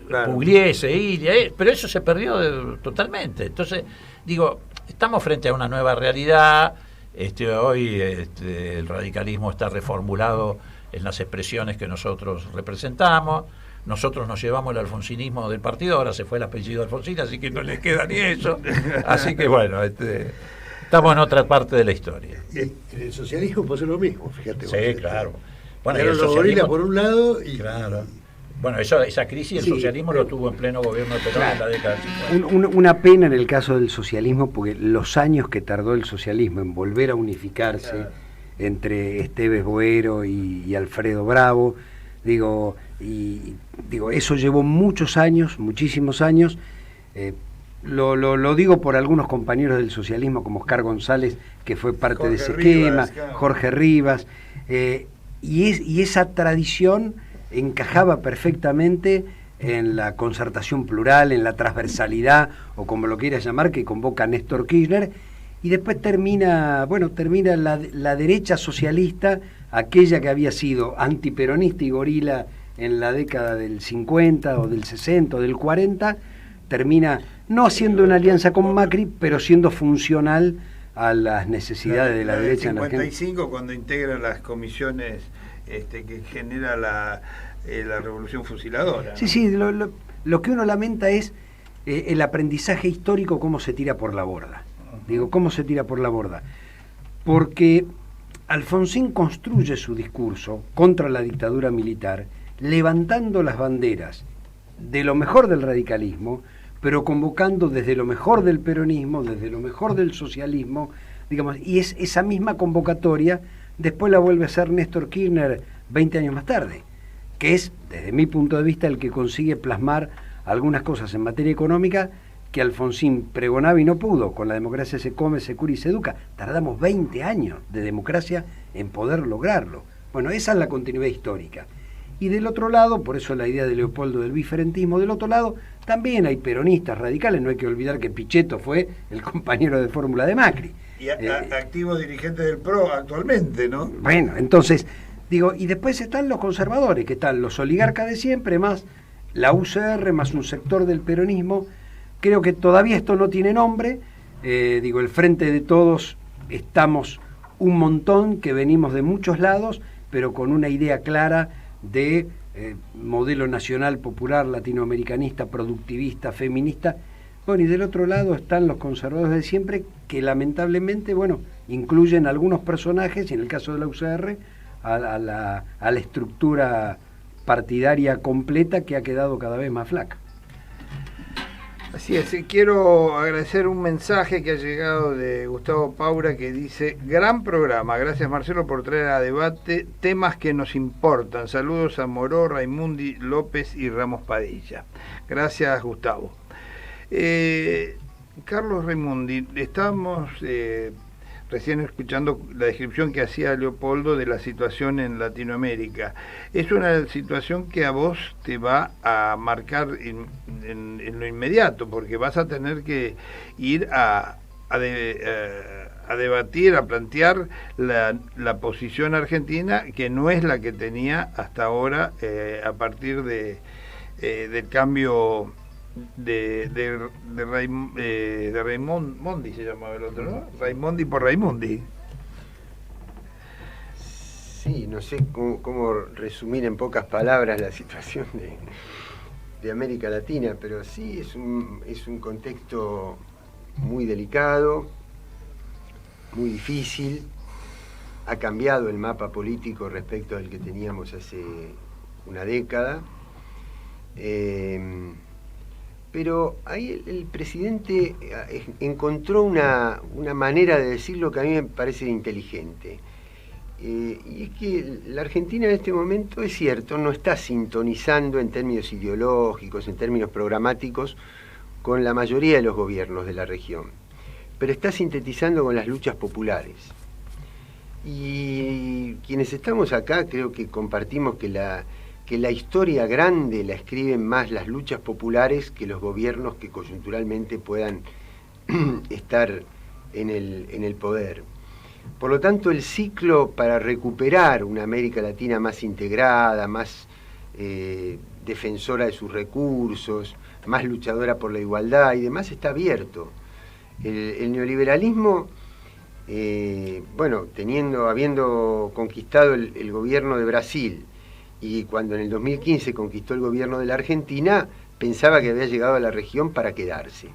Claro. Pugliese, Illia, pero eso se perdió totalmente. Entonces, digo, estamos frente a una nueva realidad. Hoy el radicalismo está reformulado en las expresiones que nosotros representamos. Nosotros nos llevamos el alfonsinismo del partido, ahora se fue el apellido Alfonsín, así que no les queda ni eso. Así que bueno, estamos en otra parte de la historia. El socialismo pasó lo mismo, fíjate. Sí, claro. Bueno, los gorilas por un lado y... Claro. Bueno, esa crisis el socialismo lo tuvo en pleno gobierno de Perón en la década del 50. Una pena en el caso del socialismo, porque los años que tardó el socialismo en volver a unificarse entre Esteves Boero y Alfredo Bravo, digo, eso llevó muchos años, muchísimos años. Lo digo por algunos compañeros del socialismo, como Oscar González, que fue parte de ese esquema, Jorge Rivas, y esa tradición encajaba perfectamente en la concertación plural, en la transversalidad, o como lo quieras llamar, que convoca Néstor Kirchner, y después termina la derecha socialista, aquella que había sido antiperonista y gorila en la década del 50 o del 60 o del 40, termina no haciendo una alianza con Macri, pero siendo funcional a las necesidades de la derecha en Argentina. 55, cuando integra las comisiones que genera la revolución fusiladora. Sí, lo que uno lamenta es el aprendizaje histórico, cómo se tira por la borda. Digo, cómo se tira por la borda. Porque Alfonsín construye su discurso contra la dictadura militar, levantando las banderas de lo mejor del radicalismo, pero convocando desde lo mejor del peronismo, desde lo mejor del socialismo, digamos, y esa misma convocatoria después la vuelve a hacer Néstor Kirchner 20 años más tarde, que es, desde mi punto de vista, el que consigue plasmar algunas cosas en materia económica que Alfonsín pregonaba y no pudo. Con la democracia se come, se cura y se educa. Tardamos 20 años de democracia en poder lograrlo. Bueno, esa es la continuidad histórica. Y del otro lado, por eso la idea de Leopoldo del biferentismo, del otro lado también hay peronistas radicales. No hay que olvidar que Pichetto fue el compañero de fórmula de Macri. Y activo dirigente del PRO actualmente, ¿no? Bueno, entonces, digo, y después están los conservadores, que están los oligarcas de siempre, más la UCR, más un sector del peronismo. Creo que todavía esto no tiene nombre. El Frente de Todos estamos un montón que venimos de muchos lados, pero con una idea clara de modelo nacional, popular, latinoamericanista, productivista, feminista. Bueno, y del otro lado están los conservadores de siempre, que lamentablemente, bueno, incluyen algunos personajes, y en el caso de la UCR, a la estructura partidaria completa, que ha quedado cada vez más flaca. Así es, quiero agradecer un mensaje que ha llegado de Gustavo Paura, que dice: gran programa, gracias Marcelo por traer a debate temas que nos importan. Saludos a Moró, Raimundi, López y Ramos Padilla. Gracias, Gustavo. Carlos Raimundi, estábamos recién escuchando la descripción que hacía Leopoldo de la situación en Latinoamérica. Es una situación que a vos te va a marcar en lo inmediato, porque vas a tener que ir a debatir, a plantear la posición argentina, que no es la que tenía hasta ahora, a partir del cambio de Raimondi, se llamaba el otro, ¿no? Raimondi por Raimondi. Sí, no sé cómo resumir en pocas palabras la situación de América Latina, pero sí es un contexto muy delicado, muy difícil. Ha cambiado el mapa político respecto al que teníamos hace una década. Pero ahí el presidente encontró una manera de decirlo que a mí me parece inteligente. Y es que la Argentina en este momento, es cierto, no está sintonizando en términos ideológicos, en términos programáticos, con la mayoría de los gobiernos de la región, pero está sintetizando con las luchas populares. Y quienes estamos acá creo que compartimos que la historia grande la escriben más las luchas populares que los gobiernos que coyunturalmente puedan estar en el poder. Por lo tanto, el ciclo para recuperar una América Latina más integrada, más defensora de sus recursos, más luchadora por la igualdad y demás, está abierto. El neoliberalismo, habiendo conquistado el gobierno de Brasil, y cuando en el 2015 conquistó el gobierno de la Argentina, pensaba que había llegado a la región para quedarse.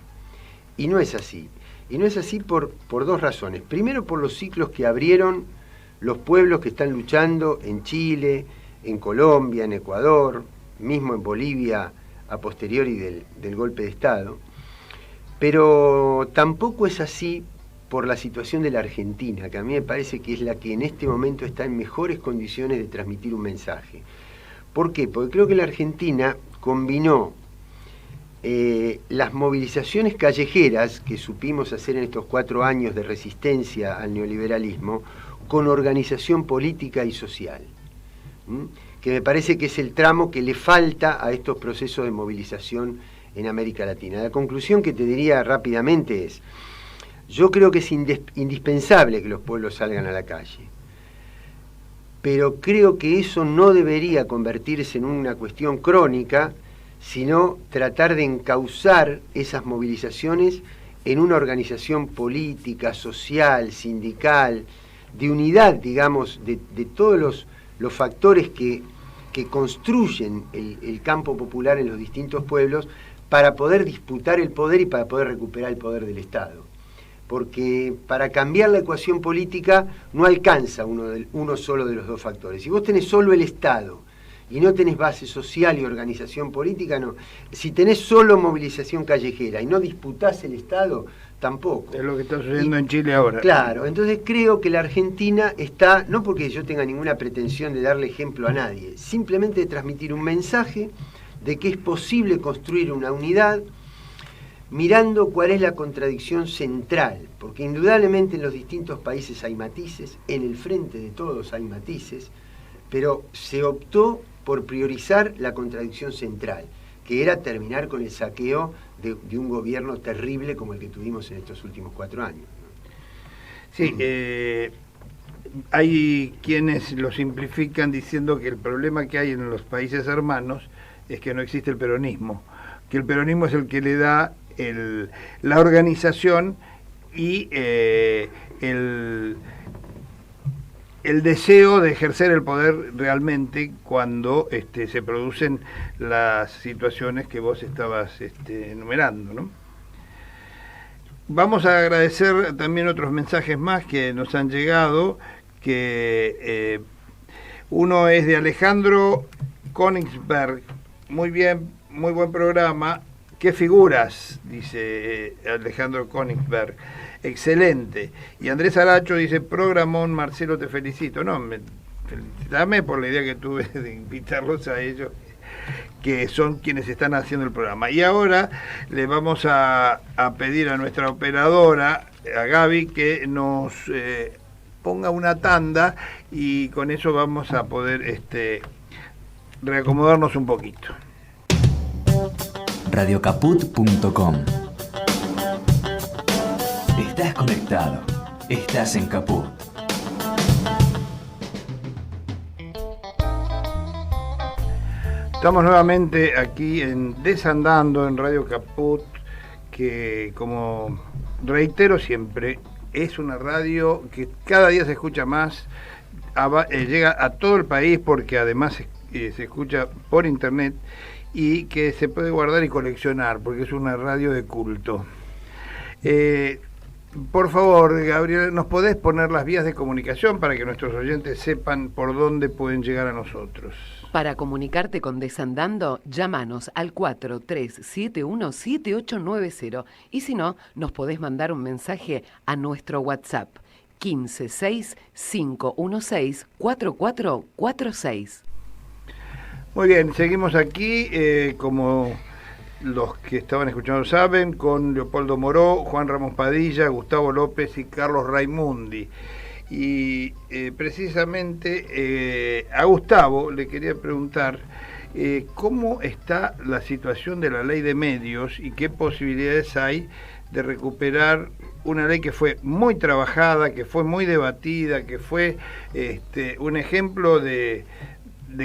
Y no es así. Y no es así por dos razones. Primero, por los ciclos que abrieron los pueblos que están luchando en Chile, en Colombia, en Ecuador, mismo en Bolivia a posteriori del golpe de Estado. Pero tampoco es así por la situación de la Argentina, que a mí me parece que es la que en este momento está en mejores condiciones de transmitir un mensaje. ¿Por qué? Porque creo que la Argentina combinó las movilizaciones callejeras que supimos hacer en estos 4 años de resistencia al neoliberalismo con organización política y social, que me parece que es el tramo que le falta a estos procesos de movilización en América Latina. La conclusión que te diría rápidamente es: yo creo que es indispensable que los pueblos salgan a la calle, pero creo que eso no debería convertirse en una cuestión crónica, sino tratar de encauzar esas movilizaciones en una organización política, social, sindical, de unidad, digamos, de todos los factores que construyen el campo popular en los distintos pueblos para poder disputar el poder y para poder recuperar el poder del Estado. Porque para cambiar la ecuación política no alcanza uno solo de los dos factores. Si vos tenés solo el Estado y no tenés base social y organización política, no. Si tenés solo movilización callejera y no disputás el Estado, tampoco. Es lo que está sucediendo en Chile ahora. Claro, entonces creo que la Argentina está, no porque yo tenga ninguna pretensión de darle ejemplo a nadie, simplemente de transmitir un mensaje de que es posible construir una unidad mirando cuál es la contradicción central, porque indudablemente en los distintos países hay matices, en el frente de todos hay matices, pero se optó por priorizar la contradicción central, que era terminar con el saqueo de un gobierno terrible como el que tuvimos en estos últimos 4 años. Sí, hay quienes lo simplifican diciendo que el problema que hay en los países hermanos es que no existe el peronismo, que el peronismo es el que le da la organización y el deseo de ejercer el poder realmente cuando se producen las situaciones que vos estabas enumerando, ¿no? Vamos a agradecer también otros mensajes más que nos han llegado, que uno es de Alejandro Königsberg. Muy bien, muy buen programa. ¿Qué figuras? Dice Alejandro Königsberg. Excelente. Y Andrés Aracho dice: programón, Marcelo, te felicito. No, felicitame por la idea que tuve de invitarlos a ellos, que son quienes están haciendo el programa. Y ahora le vamos a pedir a nuestra operadora, a Gaby, que nos ponga una tanda, y con eso vamos a poder reacomodarnos un poquito. Radiocaput.com. Estás conectado. Estás en Caput. Estamos nuevamente aquí en Desandando en Radio Caput, que, como reitero siempre, es una radio que cada día se escucha más, llega a todo el país porque además se escucha por internet y que se puede guardar y coleccionar porque es una radio de culto. Por favor, Gabriel, ¿nos podés poner las vías de comunicación para que nuestros oyentes sepan por dónde pueden llegar a nosotros? Para comunicarte con Desandando, llámanos al 43717890 y si no, nos podés mandar un mensaje a nuestro WhatsApp 156-516-4446. Muy bien, seguimos aquí como los que estaban escuchando saben, con Leopoldo Moró, Juan Ramos Padilla, Gustavo López y Carlos Raimundi. Y precisamente a Gustavo le quería preguntar cómo está la situación de la ley de medios y qué posibilidades hay de recuperar una ley que fue muy trabajada, que fue muy debatida, que fue un ejemplo de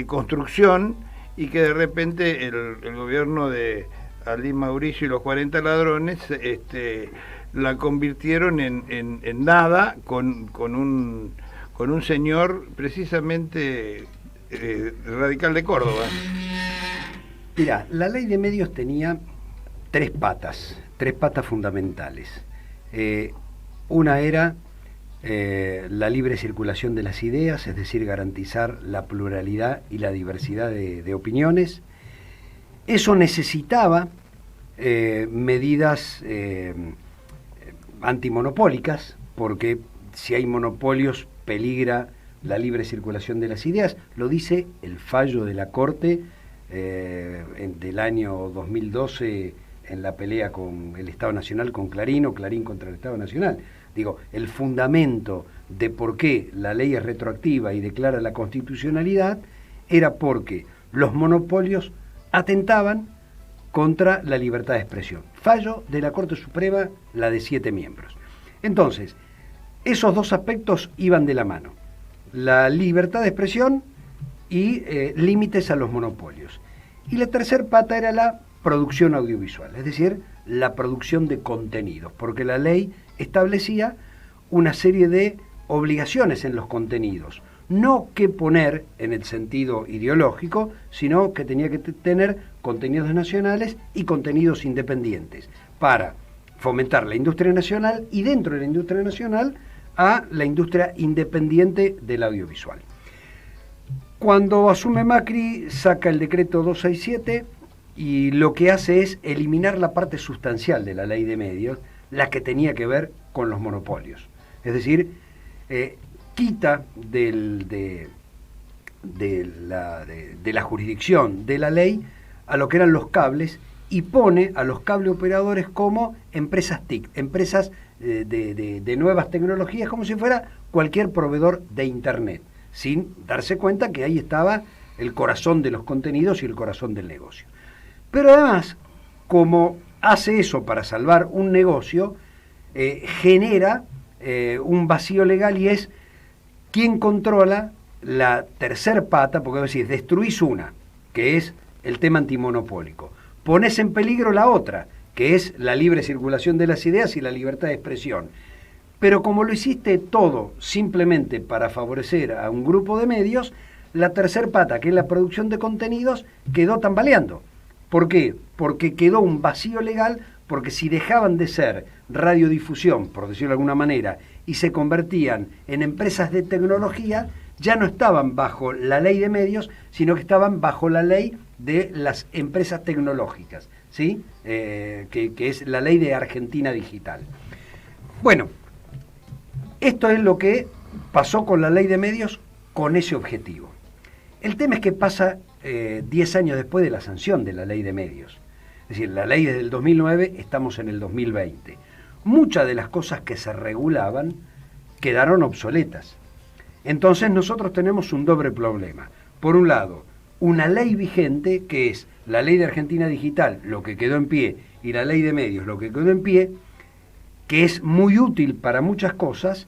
construcción y que de repente el gobierno de Ali Mauricio y los 40 ladrones la convirtieron en nada con un señor precisamente radical de Córdoba. Mira, la ley de medios tenía tres patas fundamentales. Una era la libre circulación de las ideas, es decir, garantizar la pluralidad y la diversidad de opiniones. Eso necesitaba medidas antimonopólicas, porque si hay monopolios peligra la libre circulación de las ideas. Lo dice el fallo de la Corte del año 2012 en la pelea con el Estado Nacional, con Clarín, o Clarín contra el Estado Nacional. Digo, el fundamento de por qué la ley es retroactiva y declara la constitucionalidad era porque los monopolios atentaban contra la libertad de expresión. Fallo de la Corte Suprema, la de 7 miembros. Entonces, esos dos aspectos iban de la mano. La libertad de expresión y límites a los monopolios. Y la tercer pata era la producción audiovisual, es decir, la producción de contenidos, porque la ley establecía una serie de obligaciones en los contenidos, no que poner en el sentido ideológico, sino que tenía que tener contenidos nacionales y contenidos independientes para fomentar la industria nacional y dentro de la industria nacional a la industria independiente del audiovisual. Cuando asume Macri, saca el decreto 267 y lo que hace es eliminar la parte sustancial de la ley de medios, la que tenía que ver con los monopolios. Es decir, quita de la jurisdicción de la ley a lo que eran los cables y pone a los cable operadores como empresas TIC, empresas de nuevas tecnologías, como si fuera cualquier proveedor de Internet, sin darse cuenta que ahí estaba el corazón de los contenidos y el corazón del negocio. Pero además, como hace eso para salvar un negocio, genera un vacío legal y es quién controla la tercer pata, porque vos decís, destruís una, que es el tema antimonopólico, pones en peligro la otra, que es la libre circulación de las ideas y la libertad de expresión. Pero como lo hiciste todo simplemente para favorecer a un grupo de medios, la tercer pata, que es la producción de contenidos, quedó tambaleando. ¿Por qué? Porque quedó un vacío legal, porque si dejaban de ser radiodifusión, por decirlo de alguna manera, y se convertían en empresas de tecnología, ya no estaban bajo la ley de medios, sino que estaban bajo la ley de las empresas tecnológicas, ¿sí? Que es la ley de Argentina Digital. Bueno, esto es lo que pasó con la ley de medios con ese objetivo. El tema es que pasa 10 años después de la sanción de la ley de medios. Es decir, la ley es del 2009, estamos en el 2020. Muchas de las cosas que se regulaban quedaron obsoletas. Entonces nosotros tenemos un doble problema. Por un lado, una ley vigente, que es la ley de Argentina Digital, lo que quedó en pie, y la ley de medios, lo que quedó en pie, que es muy útil para muchas cosas,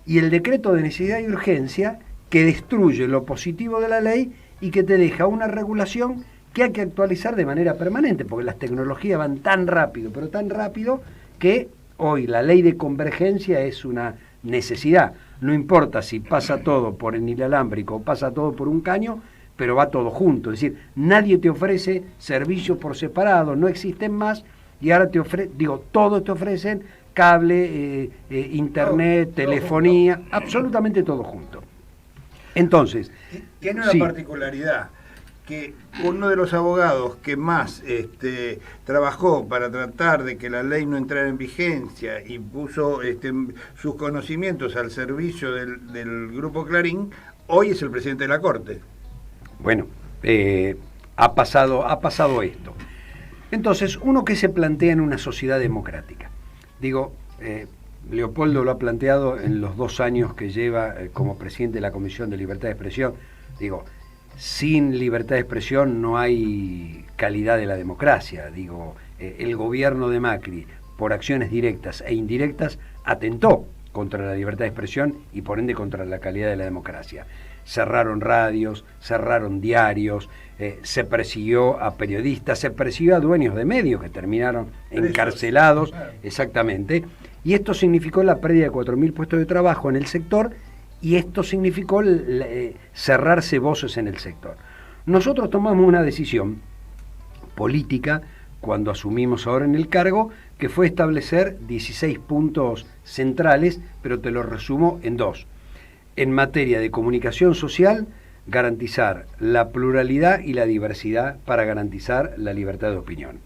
y el decreto de necesidad y urgencia, que destruye lo positivo de la ley y que te deja una regulación que hay que actualizar de manera permanente, porque las tecnologías van tan rápido, pero tan rápido, que hoy la ley de convergencia es una necesidad. no importa si pasa todo por el inalámbrico o pasa todo por un caño, pero va todo junto. Es decir, nadie te ofrece servicios por separado, no existen más, y ahora todos te ofrecen cable, internet, telefonía, absolutamente todo junto. Entonces, tiene una particularidad, que uno de los abogados que más trabajó para tratar de que la ley no entrara en vigencia y puso sus conocimientos al servicio del Grupo Clarín, hoy es el presidente de la Corte. Bueno, ha pasado esto. Entonces, uno que se plantea en una sociedad democrática. Leopoldo lo ha planteado en los 2 años que lleva como presidente de la Comisión de Libertad de Expresión. Sin libertad de expresión no hay calidad de la democracia. El gobierno de Macri, por acciones directas e indirectas, atentó contra la libertad de expresión y por ende contra la calidad de la democracia. Cerraron radios, cerraron diarios, se persiguió a periodistas, se persiguió a dueños de medios que terminaron encarcelados, exactamente, y esto significó la pérdida de 4.000 puestos de trabajo en el sector, y esto significó cerrarse voces en el sector. Nosotros tomamos una decisión política cuando asumimos ahora en el cargo, que fue establecer 16 puntos centrales, pero te lo resumo en 2. En materia de comunicación social, garantizar la pluralidad y la diversidad para garantizar la libertad de opinión.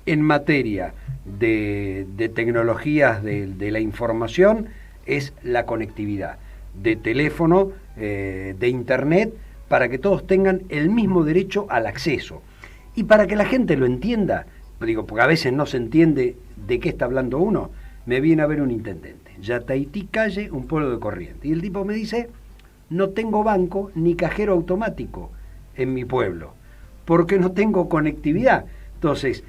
En materia de tecnologías de la información, es la conectividad de teléfono, de internet, para que todos tengan el mismo derecho al acceso. Y para que la gente lo entienda, porque a veces no se entiende de qué está hablando uno, me viene a ver un intendente, Yataití Calle, un pueblo de Corrientes, y el tipo me dice: no tengo banco ni cajero automático en mi pueblo, porque no tengo conectividad. Entonces,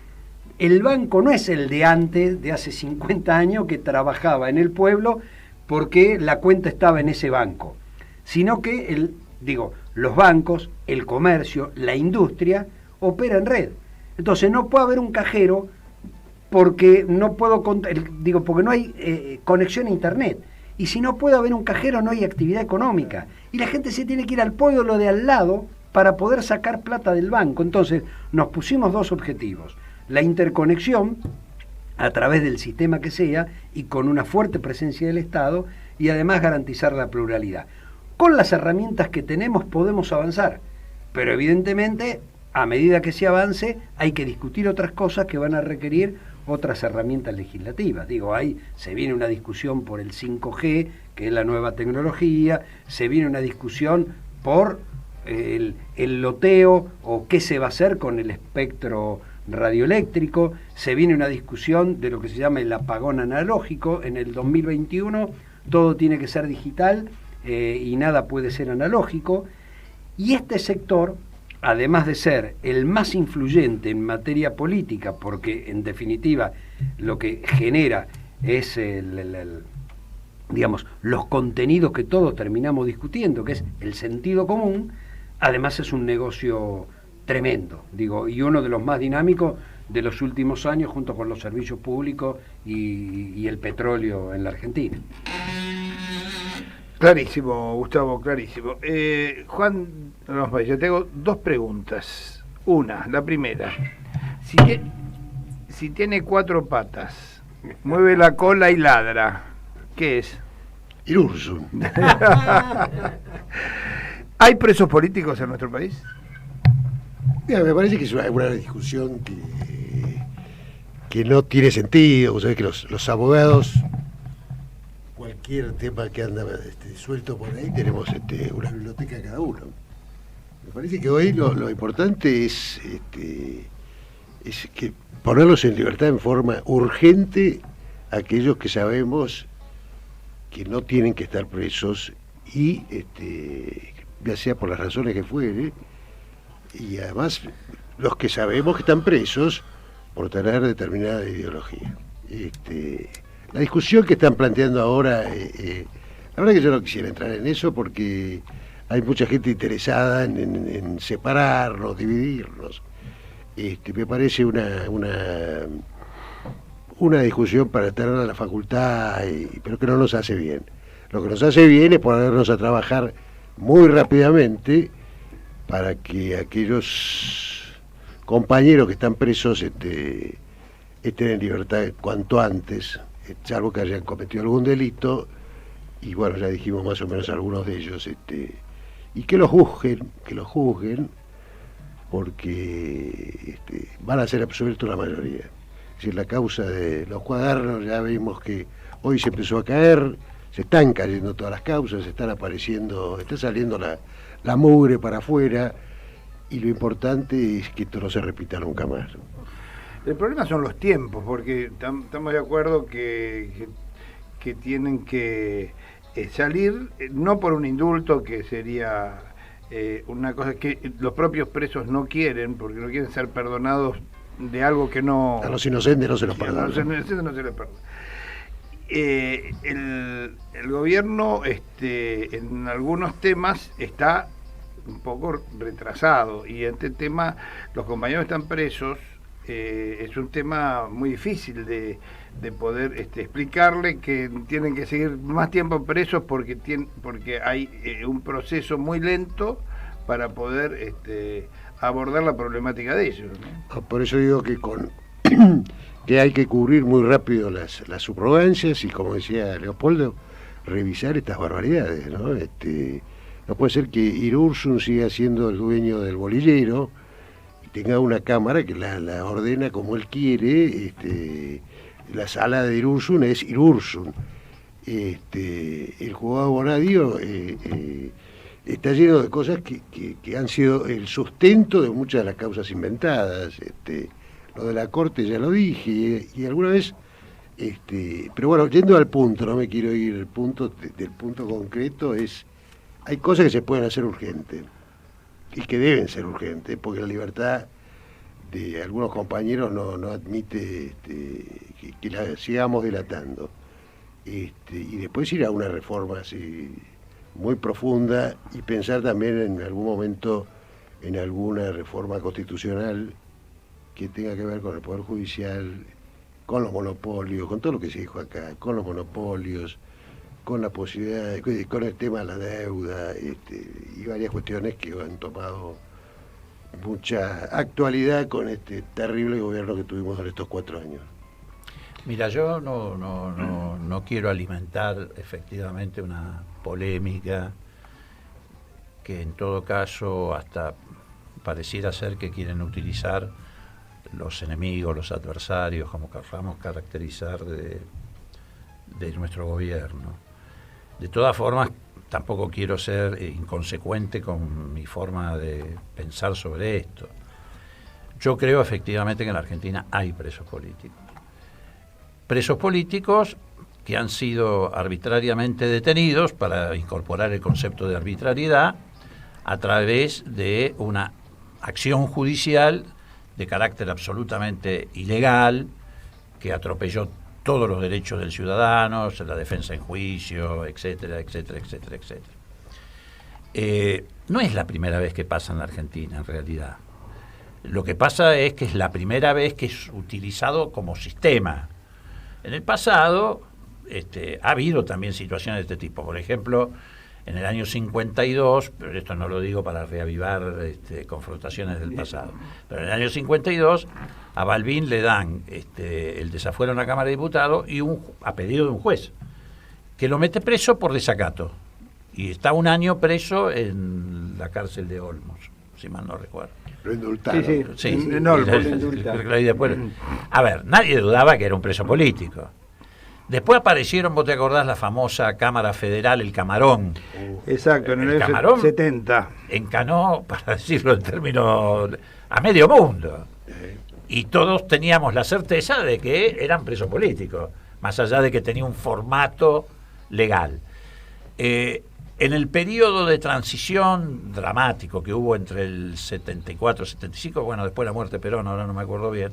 el banco no es el de antes, de hace 50 años, que trabajaba en el pueblo porque la cuenta estaba en ese banco, sino que los bancos, el comercio, la industria, opera en red. Entonces no puede haber un cajero porque porque no hay conexión a internet. Y si no puede haber un cajero, no hay actividad económica. Y la gente se tiene que ir al pueblo de al lado para poder sacar plata del banco. Entonces nos pusimos 2 objetivos: la interconexión a través del sistema que sea y con una fuerte presencia del Estado, y además garantizar la pluralidad. Con las herramientas que tenemos podemos avanzar, pero evidentemente a medida que se avance hay que discutir otras cosas que van a requerir otras herramientas legislativas. Ahí se viene una discusión por el 5G, que es la nueva tecnología, se viene una discusión por el loteo o qué se va a hacer con el espectro radioeléctrico, se viene una discusión de lo que se llama el apagón analógico. En el 2021 todo tiene que ser digital y nada puede ser analógico, y este sector, además de ser el más influyente en materia política, porque en definitiva lo que genera es los contenidos que todos terminamos discutiendo, que es el sentido común, además es un negocio tremendo, y uno de los más dinámicos de los últimos años, junto con los servicios públicos y el petróleo en la Argentina. Clarísimo, Gustavo, clarísimo. Juan, yo tengo 2 preguntas. Una, la primera: si tiene 4 patas, mueve la cola y ladra, ¿qué es? El urso. ¿Hay presos políticos en nuestro país? Mira, me parece que es una discusión que no tiene sentido. Vos sabés que los abogados, cualquier tema que anda suelto por ahí, tenemos una biblioteca cada uno. Me parece que hoy lo importante es que ponerlos en libertad en forma urgente aquellos que sabemos que no tienen que estar presos, y ya sea por las razones que fuere, y además los que sabemos que están presos por tener determinada ideología. La discusión que están planteando ahora, la verdad que yo no quisiera entrar en eso, porque hay mucha gente interesada en separarnos, dividirnos. Me parece una discusión para tener a la facultad, pero que no nos hace bien. Lo que nos hace bien es ponernos a trabajar muy rápidamente para que aquellos compañeros que están presos estén en libertad cuanto antes, salvo que hayan cometido algún delito, y bueno, ya dijimos más o menos algunos de ellos, y que los juzguen, porque van a ser absueltos la mayoría. Es decir, la causa de los cuadernos, ya vimos que hoy se empezó a caer, se están cayendo todas las causas, están apareciendo, está saliendo la mugre para afuera, y lo importante es que esto no se repita nunca más. El problema son los tiempos, porque estamos de acuerdo que tienen que salir, no por un indulto, que sería una cosa que los propios presos no quieren, porque no quieren ser perdonados de algo que no... A los inocentes no se los perdona. A los inocentes no se les perdona. El gobierno en algunos temas está un poco retrasado, y este tema, los compañeros están presos, es un tema muy difícil de poder explicarle que tienen que seguir más tiempo presos porque hay un proceso muy lento para poder abordar la problemática de ellos, ¿no? Por eso digo que que hay que cubrir muy rápido las subrogancias y, como decía Leopoldo, revisar estas barbaridades, ¿no? No puede ser que Irursun siga siendo el dueño del bolillero y tenga una cámara que la ordena como él quiere. La sala de Irursun es Irursun. El juzgado Bonadio está lleno de cosas que han sido el sustento de muchas de las causas inventadas. Lo de la corte ya lo dije, y alguna vez, pero bueno, yendo al punto, no me quiero ir, del punto concreto es, hay cosas que se pueden hacer urgentes, y que deben ser urgentes, porque la libertad de algunos compañeros no admite que la sigamos dilatando. Y después ir a una reforma así muy profunda, y pensar también en algún momento en alguna reforma constitucional que tenga que ver con el Poder Judicial, con los monopolios, con todo lo que se dijo acá, con los monopolios, con la posibilidad, con el tema de la deuda, y varias cuestiones que han tomado mucha actualidad con este terrible gobierno que tuvimos en estos 4 años. Mira, yo no quiero alimentar efectivamente una polémica que en todo caso hasta pareciera ser que quieren utilizar los enemigos, los adversarios, como querramos caracterizar de nuestro gobierno. De todas formas, tampoco quiero ser inconsecuente con mi forma de pensar sobre esto. Yo creo efectivamente que en la Argentina hay presos políticos. Presos políticos que han sido arbitrariamente detenidos, para incorporar el concepto de arbitrariedad, a través de una acción judicial de carácter absolutamente ilegal, que atropelló todos los derechos del ciudadano, la defensa en juicio, etcétera, etcétera, etcétera, etcétera. No es la primera vez que pasa en la Argentina, en realidad. Lo que pasa es que es la primera vez que es utilizado como sistema. En el pasado ha habido también situaciones de este tipo. Por ejemplo, en el año 52, pero esto no lo digo para reavivar confrontaciones del pasado, pero en el año 52 a Balbín le dan el desafuero en la Cámara de Diputados y a pedido de un juez, que lo mete preso por desacato, y está 1 año preso en la cárcel de Olmos, si mal no recuerdo. Lo indultaron. Sí, Y después, a ver, nadie dudaba que era un preso político. Después aparecieron, vos te acordás, la famosa Cámara Federal, el Camarón. Exacto, en el Camarón 70. Encanó, para decirlo en términos, a medio mundo. Y todos teníamos la certeza de que eran presos políticos, más allá de que tenía un formato legal. En el periodo de transición dramático que hubo entre el 74 y 75, bueno, después la muerte de Perón, ahora no me acuerdo bien,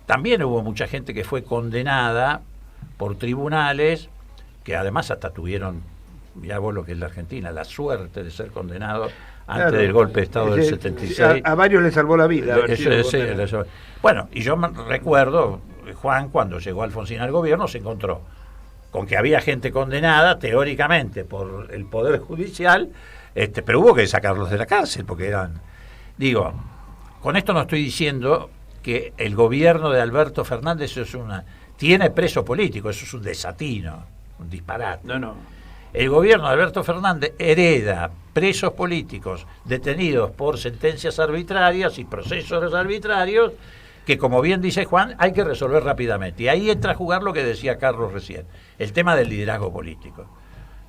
también hubo mucha gente que fue condenada por tribunales, que además hasta tuvieron, mirá vos lo que es la Argentina, la suerte de ser condenados antes del golpe de Estado del 76. A varios les salvó la vida. Bueno, y yo me recuerdo, Juan, cuando llegó Alfonsín al gobierno, se encontró con que había gente condenada teóricamente por el Poder Judicial, pero hubo que sacarlos de la cárcel porque eran... Digo, con esto no estoy diciendo que el gobierno de Alberto Fernández tiene preso político, eso es un desatino, un disparate. No. El gobierno de Alberto Fernández hereda presos políticos detenidos por sentencias arbitrarias y procesos arbitrarios que, como bien dice Juan, hay que resolver rápidamente. Y ahí entra a jugar lo que decía Carlos recién, el tema del liderazgo político.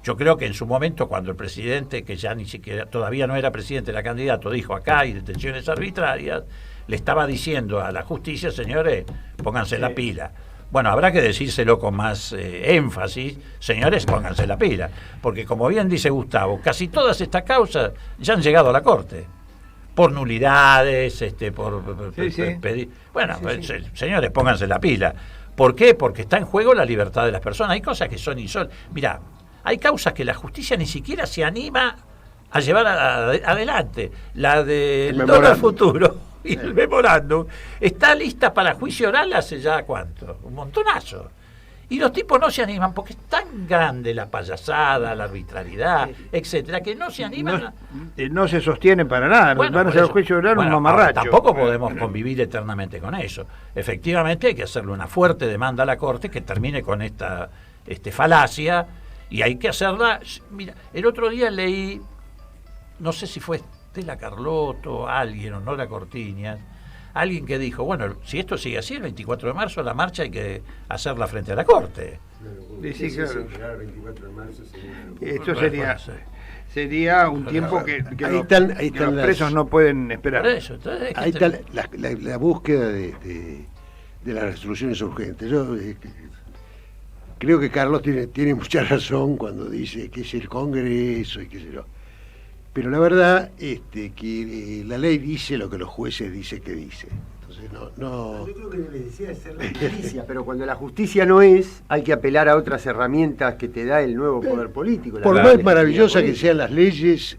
Yo creo que en su momento, cuando el presidente, que ya ni siquiera todavía no era presidente, era candidato, dijo acá hay detenciones arbitrarias, le estaba diciendo a la justicia, señores, pónganse la pila. Bueno, habrá que decírselo con más énfasis, señores, pónganse la pila, porque como bien dice Gustavo, casi todas estas causas ya han llegado a la Corte, por nulidades, pedir... Bueno, señores, pónganse la pila. ¿Por qué? Porque está en juego la libertad de las personas. Hay cosas que son insólitas. Mirá, hay causas que la justicia ni siquiera se anima a llevar adelante. La del dólar futuro y el memorándum está lista para juicio oral hace ya ¿cuánto? Un montonazo. Y los tipos no se animan porque es tan grande la payasada, la arbitrariedad, etcétera, que no se animan. No se sostiene para nada. Bueno, van a hacer el juicio oral un mamarracho. Tampoco podemos convivir eternamente con eso. Efectivamente hay que hacerle una fuerte demanda a la Corte que termine con esta falacia, y hay que hacerla. Mira, el otro día leí, no sé si fue Estela Carlotto, alguien, o Nora Cortiñas, alguien que dijo, bueno, si esto sigue así, el 24 de marzo la marcha hay que hacerla frente a la Corte. Sí, claro. Esto sería un tiempo que los presos no pueden esperar. Por eso, entonces, ahí está la búsqueda de las resoluciones urgentes. Yo creo que Carlos tiene mucha razón cuando dice que es el Congreso y qué sé yo. Pero la verdad que la ley dice lo que los jueces dicen que dice. Entonces no... Yo creo que la necesidad de ser la justicia, pero cuando la justicia no es, hay que apelar a otras herramientas que te da el nuevo poder político. Por más maravillosa que sean las leyes,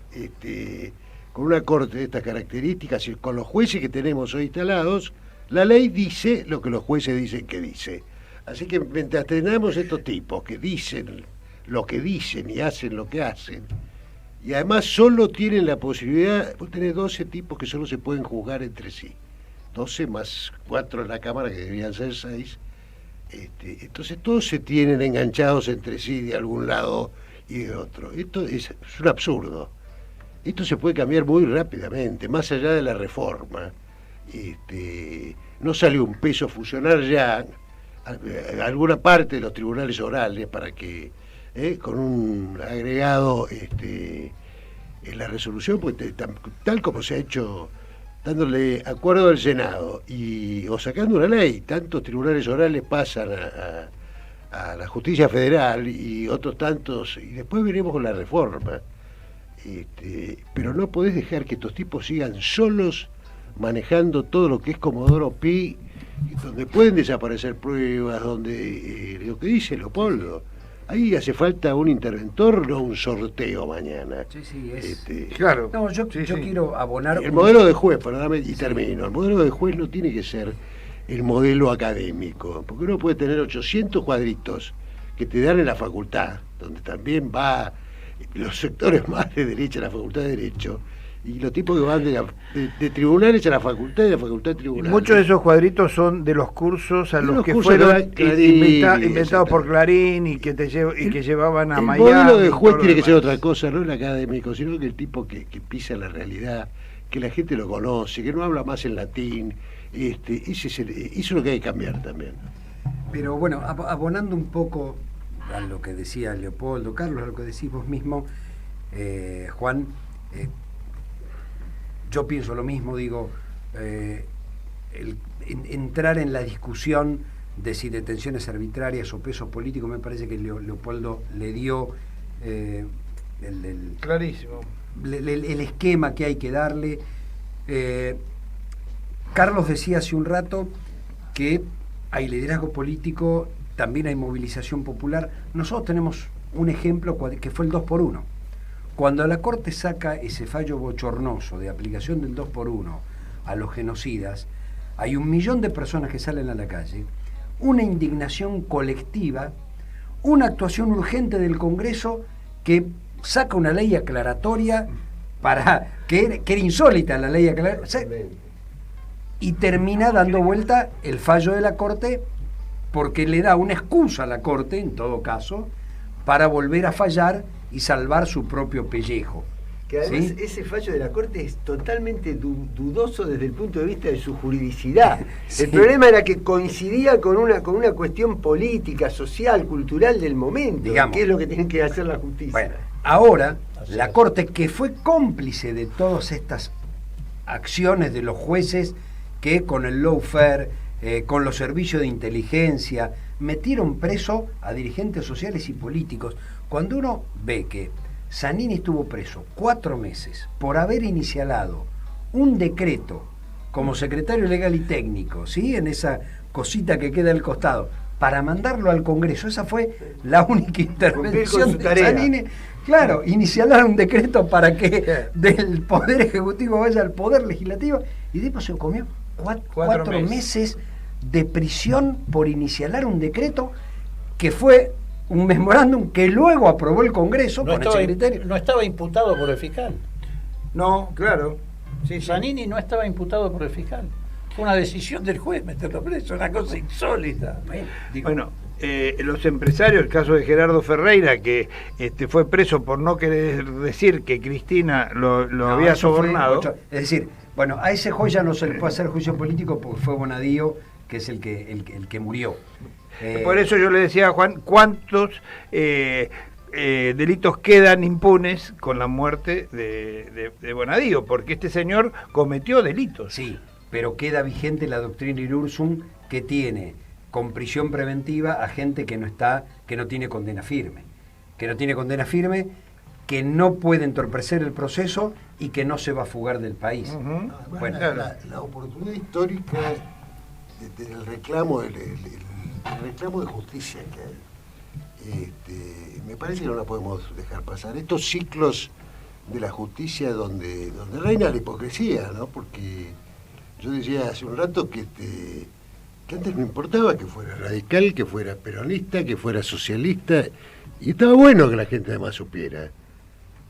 con una corte de estas características y con los jueces que tenemos hoy instalados, la ley dice lo que los jueces dicen que dice. Así que mientras tenemos estos tipos que dicen lo que dicen y hacen lo que hacen, y además solo tienen la posibilidad, vos tenés 12 tipos que solo se pueden juzgar entre sí, 12 más 4 en la Cámara, que deberían ser 6, entonces todos se tienen enganchados entre sí de algún lado y de otro. Esto es un absurdo. Esto se puede cambiar muy rápidamente, más allá de la reforma. No sale un peso fusionar ya alguna parte de los tribunales orales para que con un agregado en la resolución, pues tal como se ha hecho, dándole acuerdo al Senado o sacando una ley, tantos tribunales orales pasan a la justicia federal y otros tantos, y después veremos con la reforma. Pero no podés dejar que estos tipos sigan solos manejando todo lo que es Comodoro Pi, donde pueden desaparecer pruebas, donde lo que dice Leopoldo, ahí hace falta un interventor, no un sorteo mañana. Sí, es... Claro. No, yo quiero abonar... El modelo de juez, perdóname, y termino. El modelo de juez no tiene que ser el modelo académico, porque uno puede tener 800 cuadritos que te dan en la facultad, donde también va los sectores más de derecha, la facultad de Derecho, y los tipos que van de tribunales a la facultad y de la facultad a tribunales. Muchos de esos cuadritos son de los cursos a los que cursos fueron Clarín, inventados por Clarín y que llevaban a Miami. El modelo de juez tiene que ser otra cosa, no el académico, sino que el tipo que pisa la realidad, que la gente lo conoce, que no habla más en latín. Eso es lo que hay que cambiar también. Pero bueno, abonando un poco a lo que decía Leopoldo, Carlos, a lo que decís vos mismo, Juan, yo pienso lo mismo, digo, entrar en la discusión de si detenciones arbitrarias o pesos políticos, me parece que Leopoldo le dio clarísimo el esquema que hay que darle. Carlos decía hace un rato que hay liderazgo político, también hay movilización popular. Nosotros tenemos un ejemplo que fue el 2x1. Cuando la Corte saca ese fallo bochornoso de aplicación del 2x1 a los genocidas, hay 1 millón de personas que salen a la calle, una indignación colectiva, una actuación urgente del Congreso que saca una ley aclaratoria que era insólita la ley aclaratoria, y termina dando vuelta el fallo de la Corte, porque le da una excusa a la Corte, en todo caso, para volver a fallar y salvar su propio pellejo. Que además ¿sí? Ese fallo de la Corte es totalmente dudoso desde el punto de vista de su juridicidad. Sí. El problema era que coincidía con una cuestión política, social, cultural del momento, Digamos. que es lo que tiene que hacer la justicia. Bueno, ahora la Corte, que fue cómplice de todas estas acciones de los jueces que con el lawfare, con los servicios de inteligencia, metieron preso a dirigentes sociales y políticos. Cuando uno ve que Zanini estuvo preso 4 meses por haber inicialado un decreto como secretario legal y técnico, ¿sí? En esa cosita que queda al costado, para mandarlo al Congreso, esa fue la única intervención de Zanini. Claro, inicialar un decreto para que del Poder Ejecutivo vaya al Poder Legislativo, y después se comió 4 meses de prisión por inicialar un decreto que fue un memorándum que luego aprobó el Congreso con ese criterio. No estaba imputado por el fiscal. No, claro. Sí, Zanini no estaba imputado por el fiscal. Fue una decisión del juez meterlo preso, una cosa insólita. Bueno, los empresarios, el caso de Gerardo Ferreira, que fue preso por no querer decir que Cristina lo había sobornado. Es decir, bueno, a ese juez ya no se le puede hacer juicio político porque fue Bonadío, que es el que murió. Por eso yo le decía a Juan, ¿cuántos delitos quedan impunes con la muerte de Bonadío? Porque este señor cometió delitos. Sí, pero queda vigente la doctrina Irursum, que tiene con prisión preventiva a gente que no tiene condena firme. Que no puede entorpecer el proceso y que no se va a fugar del país. Uh-huh. Bueno, la oportunidad histórica del reclamo, el reclamo de justicia que hay, me parece que no la podemos dejar pasar. Estos ciclos de la justicia donde reina la hipocresía, ¿no? Porque yo decía hace un rato que antes no importaba que fuera radical, que fuera peronista, que fuera socialista, y estaba bueno que la gente además supiera,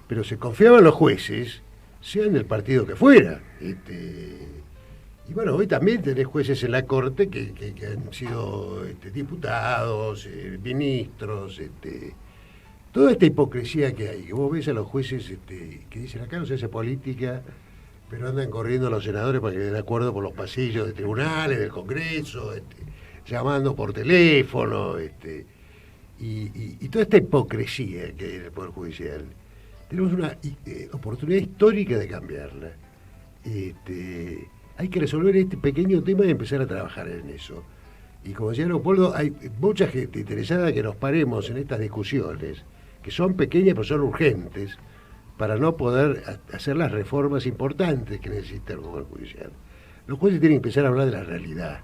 pero se confiaban los jueces, sean del partido que fuera. Y bueno, hoy también tenés jueces en la Corte que han sido diputados, ministros, toda esta hipocresía que hay, que vos ves a los jueces que dicen acá no se hace política, pero andan corriendo a los senadores para que den acuerdo por los pasillos de tribunales, del Congreso, llamando por teléfono, y toda esta hipocresía que hay en el Poder Judicial. Tenemos una oportunidad histórica de cambiarla. Hay que resolver este pequeño tema y empezar a trabajar en eso. Y como decía Leopoldo, hay mucha gente interesada que nos paremos en estas discusiones, que son pequeñas pero son urgentes, para no poder hacer las reformas importantes que necesita el Poder Judicial. Los jueces tienen que empezar a hablar de la realidad.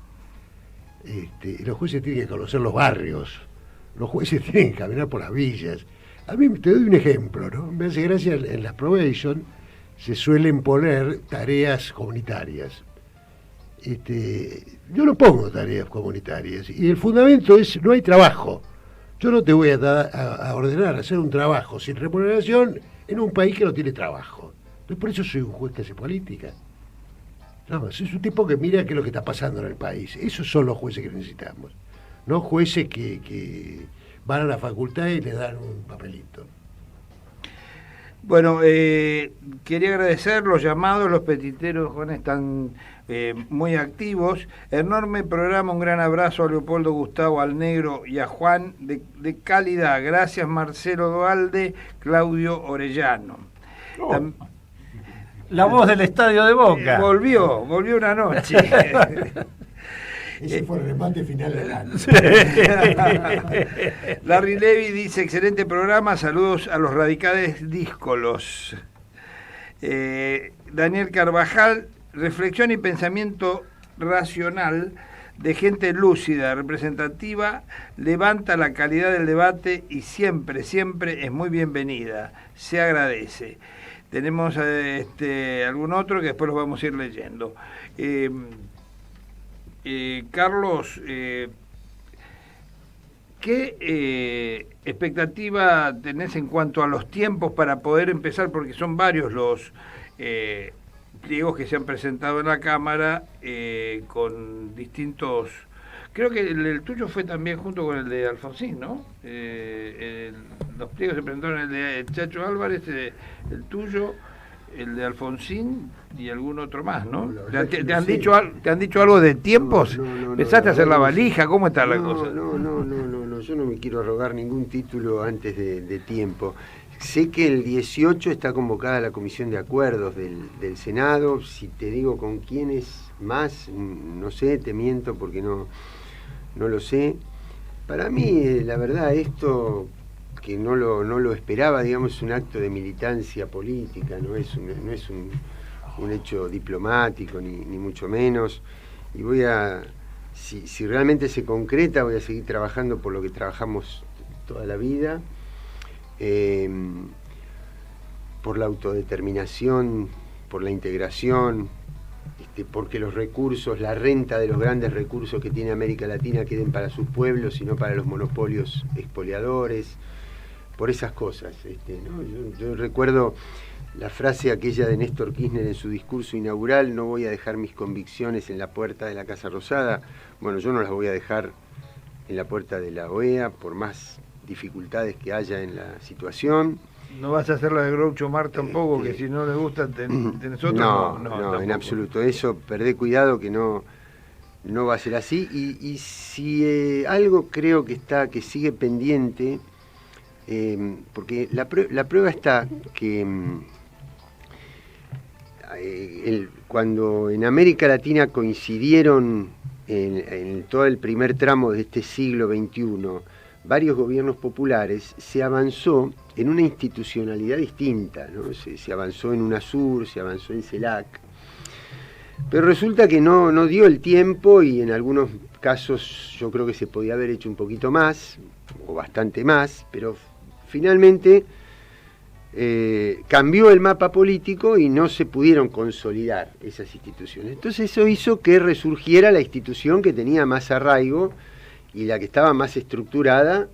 Los jueces tienen que conocer los barrios. Los jueces tienen que caminar por las villas. A mí te doy un ejemplo, ¿no? Me hace gracia, en las probation se suelen poner tareas comunitarias. Yo no pongo tareas comunitarias y el fundamento es: no hay trabajo. Yo no te voy a ordenar hacer un trabajo sin remuneración en un país que no tiene trabajo. Entonces, por eso soy un juez que hace política. No, es un tipo que mira qué es lo que está pasando en el país. Esos son los jueces que necesitamos. No jueces que van a la facultad y le dan un papelito. Bueno, quería agradecer los llamados, los petiteros, Juan, están muy activos. Enorme programa, un gran abrazo a Leopoldo, Gustavo, al Negro y a Juan de calidad. Gracias Marcelo Dualde, Claudio Orellano. La voz del Estadio de Boca. Volvió una noche. Ese fue el remate final del año. Larry Levy dice: excelente programa, saludos a los radicales díscolos. Daniel Carvajal: reflexión y pensamiento racional de gente lúcida, representativa, levanta la calidad del debate y siempre es muy bienvenida, se agradece. Tenemos algún otro que después los vamos a ir leyendo. Carlos ¿Qué expectativa tenés en cuanto a los tiempos para poder empezar? Porque son varios los pliegos que se han presentado en la Cámara con distintos... Creo que el tuyo fue también junto con el de Alfonsín, ¿no? Los pliegos se presentaron el de Chacho Álvarez, el tuyo, el de Alfonsín y algún otro más, ¿no? ¿Te han dicho algo de tiempos? ¿Empezaste a hacer la valija? ¿Cómo está la cosa? No, yo no me quiero arrogar ningún título antes de tiempo. Sé que el 18 está convocada la Comisión de Acuerdos del Senado. Si te digo con quiénes más, no sé, te miento porque no lo sé. Para mí, la verdad, esto que no lo esperaba, digamos, es un acto de militancia política, no es un hecho diplomático, ni mucho menos. Y si realmente se concreta, voy a seguir trabajando por lo que trabajamos toda la vida, por la autodeterminación, por la integración, porque los recursos, la renta de los grandes recursos que tiene América Latina queden para sus pueblos y no para los monopolios expoliadores, por esas cosas. ¿No? Yo recuerdo la frase aquella de Néstor Kirchner en su discurso inaugural: no voy a dejar mis convicciones en la puerta de la Casa Rosada. Bueno, yo no las voy a dejar en la puerta de la OEA, por más dificultades que haya en la situación. No vas a hacer la de Groucho Marx tampoco, que si no le gusta tenés otro. No, en absoluto. Eso, perdé cuidado, que no va a ser así. Y si algo creo que sigue pendiente, porque la prueba está que cuando en América Latina coincidieron en todo el primer tramo de este siglo XXI varios gobiernos populares, se avanzó en una institucionalidad distinta, ¿no? Se avanzó en UNASUR, se avanzó en CELAC, pero resulta que no dio el tiempo, y en algunos casos yo creo que se podía haber hecho un poquito más, o bastante más, pero finalmente cambió el mapa político y no se pudieron consolidar esas instituciones. Entonces eso hizo que resurgiera la institución que tenía más arraigo y la que estaba más estructurada,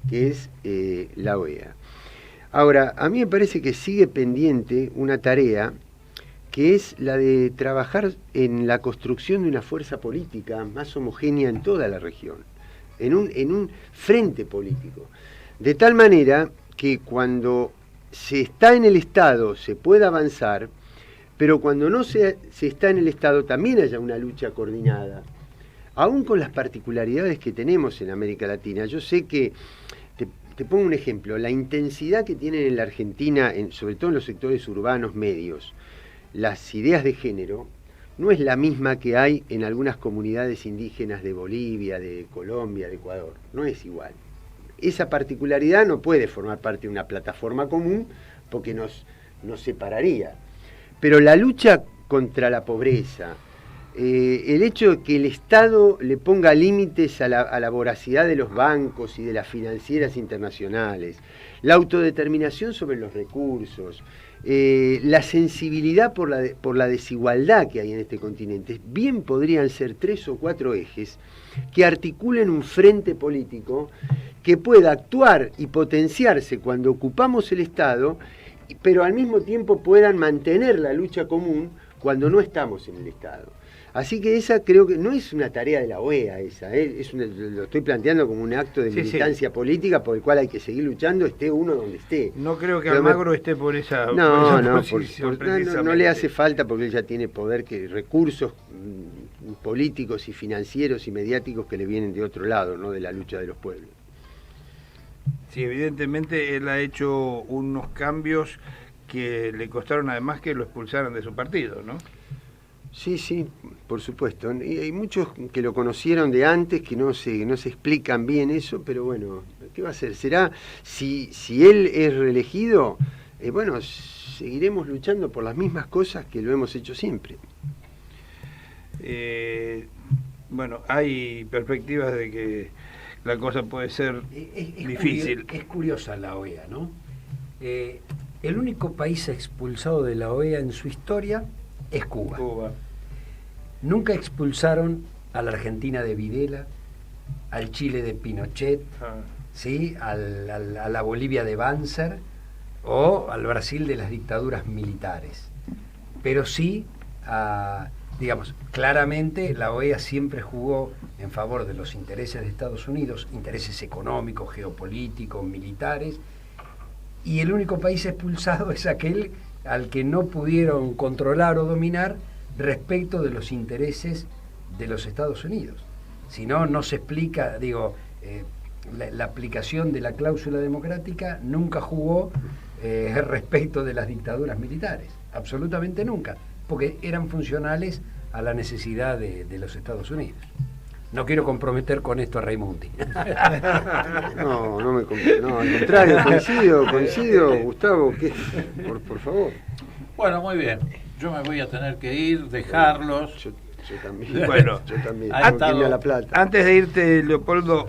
que es la OEA. Ahora, a mí me parece que sigue pendiente una tarea, que es la de trabajar en la construcción de una fuerza política más homogénea en toda la región, en un frente político, de tal manera que cuando se está en el Estado se pueda avanzar, pero cuando no se está en el Estado también haya una lucha coordinada, aún con las particularidades que tenemos en América Latina. Yo sé que, te pongo un ejemplo, la intensidad que tienen en la Argentina, sobre todo en los sectores urbanos medios, las ideas de género, no es la misma que hay en algunas comunidades indígenas de Bolivia, de Colombia, de Ecuador. No es igual. Esa particularidad no puede formar parte de una plataforma común porque nos separaría. Pero la lucha contra la pobreza, el hecho de que el Estado le ponga límites a la voracidad de los bancos y de las financieras internacionales, la autodeterminación sobre los recursos, la sensibilidad por la desigualdad que hay en este continente, bien podrían ser 3 o 4 ejes que articulen un frente político que pueda actuar y potenciarse cuando ocupamos el Estado, pero al mismo tiempo puedan mantener la lucha común cuando no estamos en el Estado. Así que esa creo que no es una tarea de la OEA, lo estoy planteando como un acto de militancia política por el cual hay que seguir luchando, esté uno donde esté. No creo que Almagro esté por esa posición. No le hace falta, porque él ya tiene poder, recursos políticos y financieros y mediáticos que le vienen de otro lado, no de la lucha de los pueblos. Sí, evidentemente él ha hecho unos cambios que le costaron además que lo expulsaran de su partido, ¿no? Sí, por supuesto. Y hay muchos que lo conocieron de antes que no se explican bien eso, pero bueno, ¿qué va a hacer? Será, si él es reelegido, bueno, seguiremos luchando por las mismas cosas que lo hemos hecho siempre. Bueno, hay perspectivas de que la cosa puede ser difícil. Es curiosa la OEA, ¿no? El único país expulsado de la OEA en su historia es Cuba. Nunca expulsaron a la Argentina de Videla, al Chile de Pinochet, ¿sí? a la Bolivia de Banzer o al Brasil de las dictaduras militares. Pero sí, digamos, claramente la OEA siempre jugó en favor de los intereses de Estados Unidos, intereses económicos, geopolíticos, militares, y el único país expulsado es aquel al que no pudieron controlar o dominar respecto de los intereses de los Estados Unidos. Si no, no se explica, digo, la aplicación de la cláusula democrática nunca jugó respecto de las dictaduras militares, absolutamente nunca, porque eran funcionales a la necesidad de los Estados Unidos. No quiero comprometer con esto a Raimundi. No, no, al contrario, coincido, Gustavo, por favor. Bueno, muy bien. Yo me voy a tener que ir, dejarlos. Yo también. Bueno, yo también. Estado, a La Plata. Antes de irte, Leopoldo,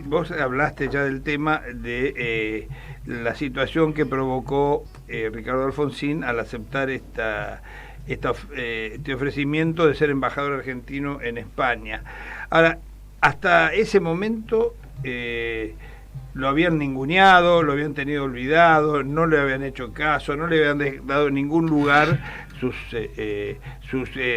vos hablaste ya del tema de la situación que provocó Ricardo Alfonsín al aceptar este ofrecimiento de ser embajador argentino en España. Ahora, hasta ese momento lo habían ninguneado, lo habían tenido olvidado, no le habían hecho caso, no le habían dado ningún lugar sus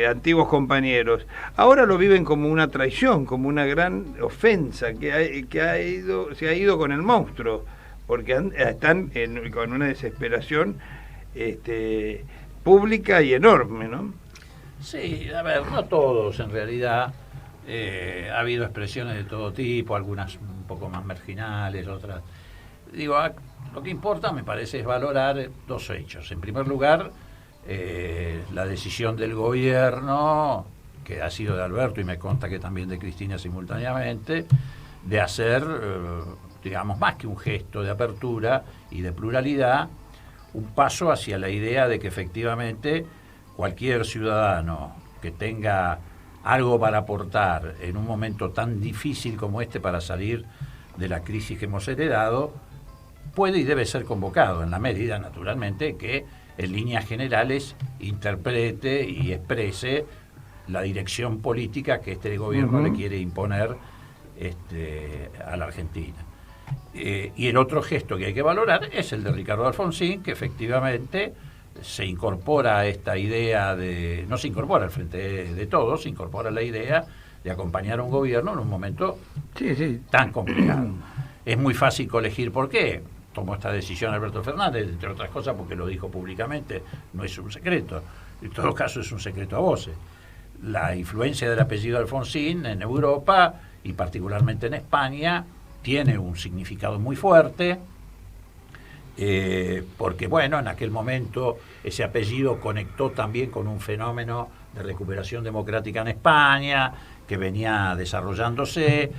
antiguos compañeros. Ahora lo viven como una traición, como una gran ofensa se ha ido con el monstruo, porque están con una desesperación pública y enorme, ¿no? Sí, a ver, no todos en realidad. Ha habido expresiones de todo tipo, algunas un poco más marginales, otras. Digo, lo que importa, me parece, es valorar dos hechos. En primer lugar, la decisión del gobierno, que ha sido de Alberto y me consta que también de Cristina simultáneamente, de hacer, digamos, más que un gesto de apertura y de pluralidad, un paso hacia la idea de que efectivamente cualquier ciudadano que tenga algo para aportar en un momento tan difícil como este para salir de la crisis que hemos heredado, puede y debe ser convocado, en la medida, naturalmente, que en líneas generales interprete y exprese la dirección política que este gobierno le quiere imponer a la Argentina. Y el otro gesto que hay que valorar es el de Ricardo Alfonsín, que efectivamente se incorpora a esta idea de... No se incorpora al frente de todos, se incorpora la idea de acompañar a un gobierno en un momento tan complicado. Es muy fácil colegir por qué tomó esta decisión Alberto Fernández, entre otras cosas porque lo dijo públicamente, no es un secreto, en todo caso es un secreto a voces. La influencia del apellido Alfonsín en Europa y particularmente en España tiene un significado muy fuerte, porque bueno, en aquel momento ese apellido conectó también con un fenómeno de recuperación democrática en España que venía desarrollándose.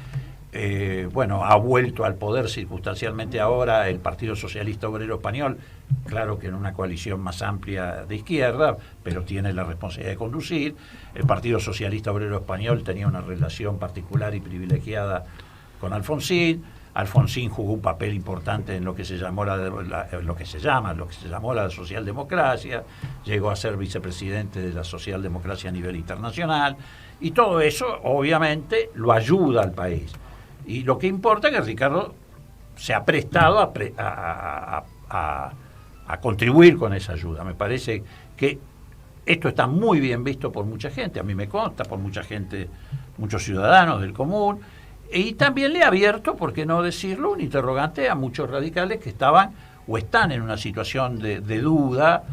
Bueno, ha vuelto al poder circunstancialmente ahora el Partido Socialista Obrero Español, claro que en una coalición más amplia de izquierda, pero tiene la responsabilidad de conducir. El Partido Socialista Obrero Español tenía una relación particular y privilegiada con Alfonsín. Alfonsín jugó un papel importante en lo que se llamó lo que se llamó la socialdemocracia, llegó a ser vicepresidente de la socialdemocracia a nivel internacional, y todo eso obviamente lo ayuda al país. Y lo que importa es que Ricardo se ha prestado a contribuir con esa ayuda. Me parece que esto está muy bien visto por mucha gente, a mí me consta, por mucha gente, muchos ciudadanos del común. Y también le ha abierto, por qué no decirlo, un interrogante a muchos radicales que estaban o están en una situación de duda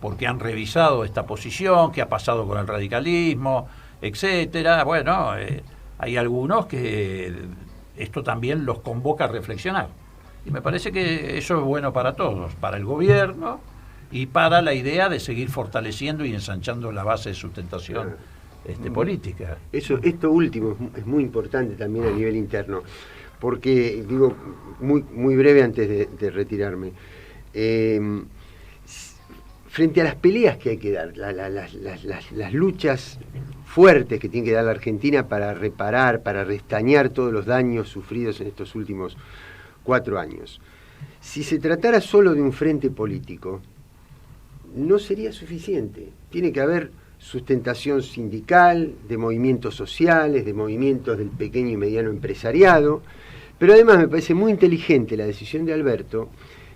porque han revisado esta posición, qué ha pasado con el radicalismo, etcétera. Bueno, hay algunos que esto también los convoca a reflexionar. Y me parece que eso es bueno para todos, para el gobierno y para la idea de seguir fortaleciendo y ensanchando la base de sustentación política. Esto último es muy importante también a nivel interno, porque, digo, muy breve antes de retirarme, frente a las peleas que hay que dar, las luchas fuertes que tiene que dar la Argentina para reparar, para restañar todos los daños sufridos en estos últimos 4 años, si se tratara solo de un frente político, no sería suficiente. Tiene que haber sustentación sindical, de movimientos sociales, de movimientos del pequeño y mediano empresariado, pero además me parece muy inteligente la decisión de Alberto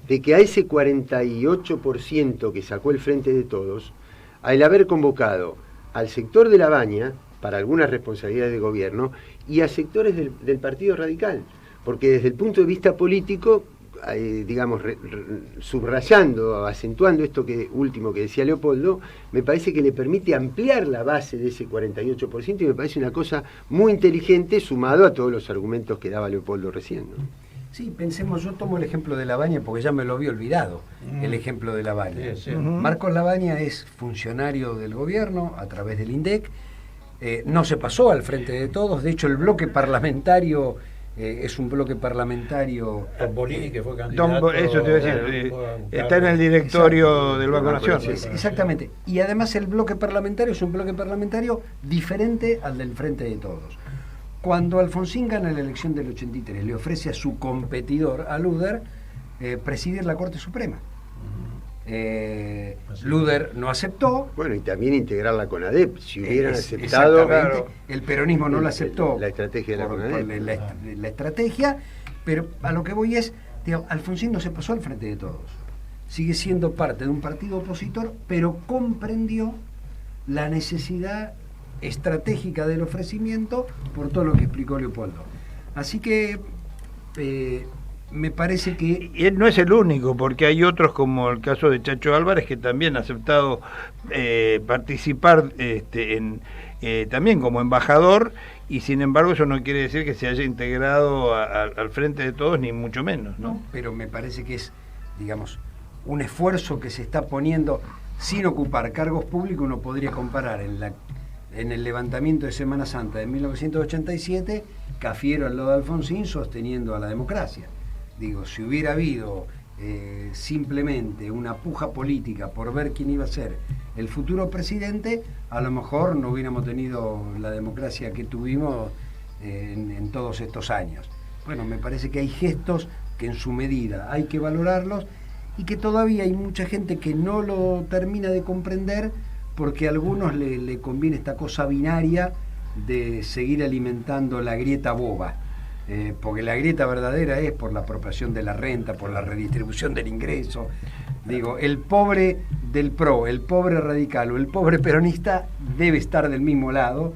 de que a ese 48% que sacó el Frente de Todos, al haber convocado al sector de La Baña, para algunas responsabilidades de gobierno, y a sectores del Partido Radical, porque desde el punto de vista político, digamos, subrayando, acentuando esto último que decía Leopoldo, me parece que le permite ampliar la base de ese 48% y me parece una cosa muy inteligente sumado a todos los argumentos que daba Leopoldo recién, ¿no? Sí, pensemos, yo tomo el ejemplo de Labaña porque ya me lo había olvidado, el ejemplo de Labaña. Sí, sí. Marcos Labaña es funcionario del gobierno a través del INDEC, no se pasó al Frente de Todos, de hecho el bloque parlamentario es un bloque parlamentario... Bolini, que fue candidato... Eso te iba a decir, está en el directorio del Banco Nación. Exactamente, y además el bloque parlamentario es un bloque parlamentario diferente al del Frente de Todos. Cuando Alfonsín gana la elección del 83, le ofrece a su competidor, a Luder, presidir la Corte Suprema. Luder no aceptó. Bueno, y también integrar la CONADEP, si hubieran aceptado. Claro, el peronismo no la aceptó. La estrategia de la CONADEP. La estrategia, pero a lo que voy es, digamos, Alfonsín no se pasó al Frente de Todos. Sigue siendo parte de un partido opositor, pero comprendió la necesidad estratégica del ofrecimiento por todo lo que explicó Leopoldo. Así que me parece que... Y él no es el único, porque hay otros como el caso de Chacho Álvarez que también ha aceptado participar también como embajador, y sin embargo eso no quiere decir que se haya integrado al Frente de Todos, ni mucho menos, ¿no? Pero me parece que es, digamos, un esfuerzo que se está poniendo sin ocupar cargos públicos. Uno podría comparar en el levantamiento de Semana Santa de 1987, Cafiero al lado de Alfonsín sosteniendo a la democracia. Digo, si hubiera habido simplemente una puja política por ver quién iba a ser el futuro presidente, a lo mejor no hubiéramos tenido la democracia que tuvimos en todos estos años. Bueno, me parece que hay gestos que en su medida hay que valorarlos y que todavía hay mucha gente que no lo termina de comprender, porque a algunos le conviene esta cosa binaria de seguir alimentando la grieta boba, porque la grieta verdadera es por la apropiación de la renta, por la redistribución del ingreso. Digo, el pobre del PRO, el pobre radical o el pobre peronista debe estar del mismo lado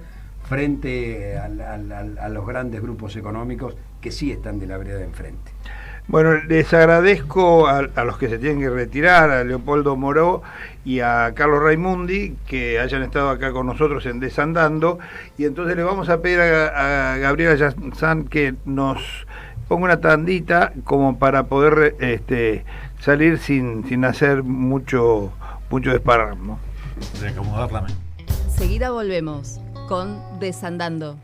frente a los grandes grupos económicos que sí están de la vereda de enfrente. Bueno, les agradezco a los que se tienen que retirar, a Leopoldo Moró y a Carlos Raimundi, que hayan estado acá con nosotros en Desandando, y entonces le vamos a pedir a Gabriela Yazán que nos ponga una tandita como para poder salir sin hacer mucho desparramo. De acomodar la mente. Enseguida volvemos con Desandando.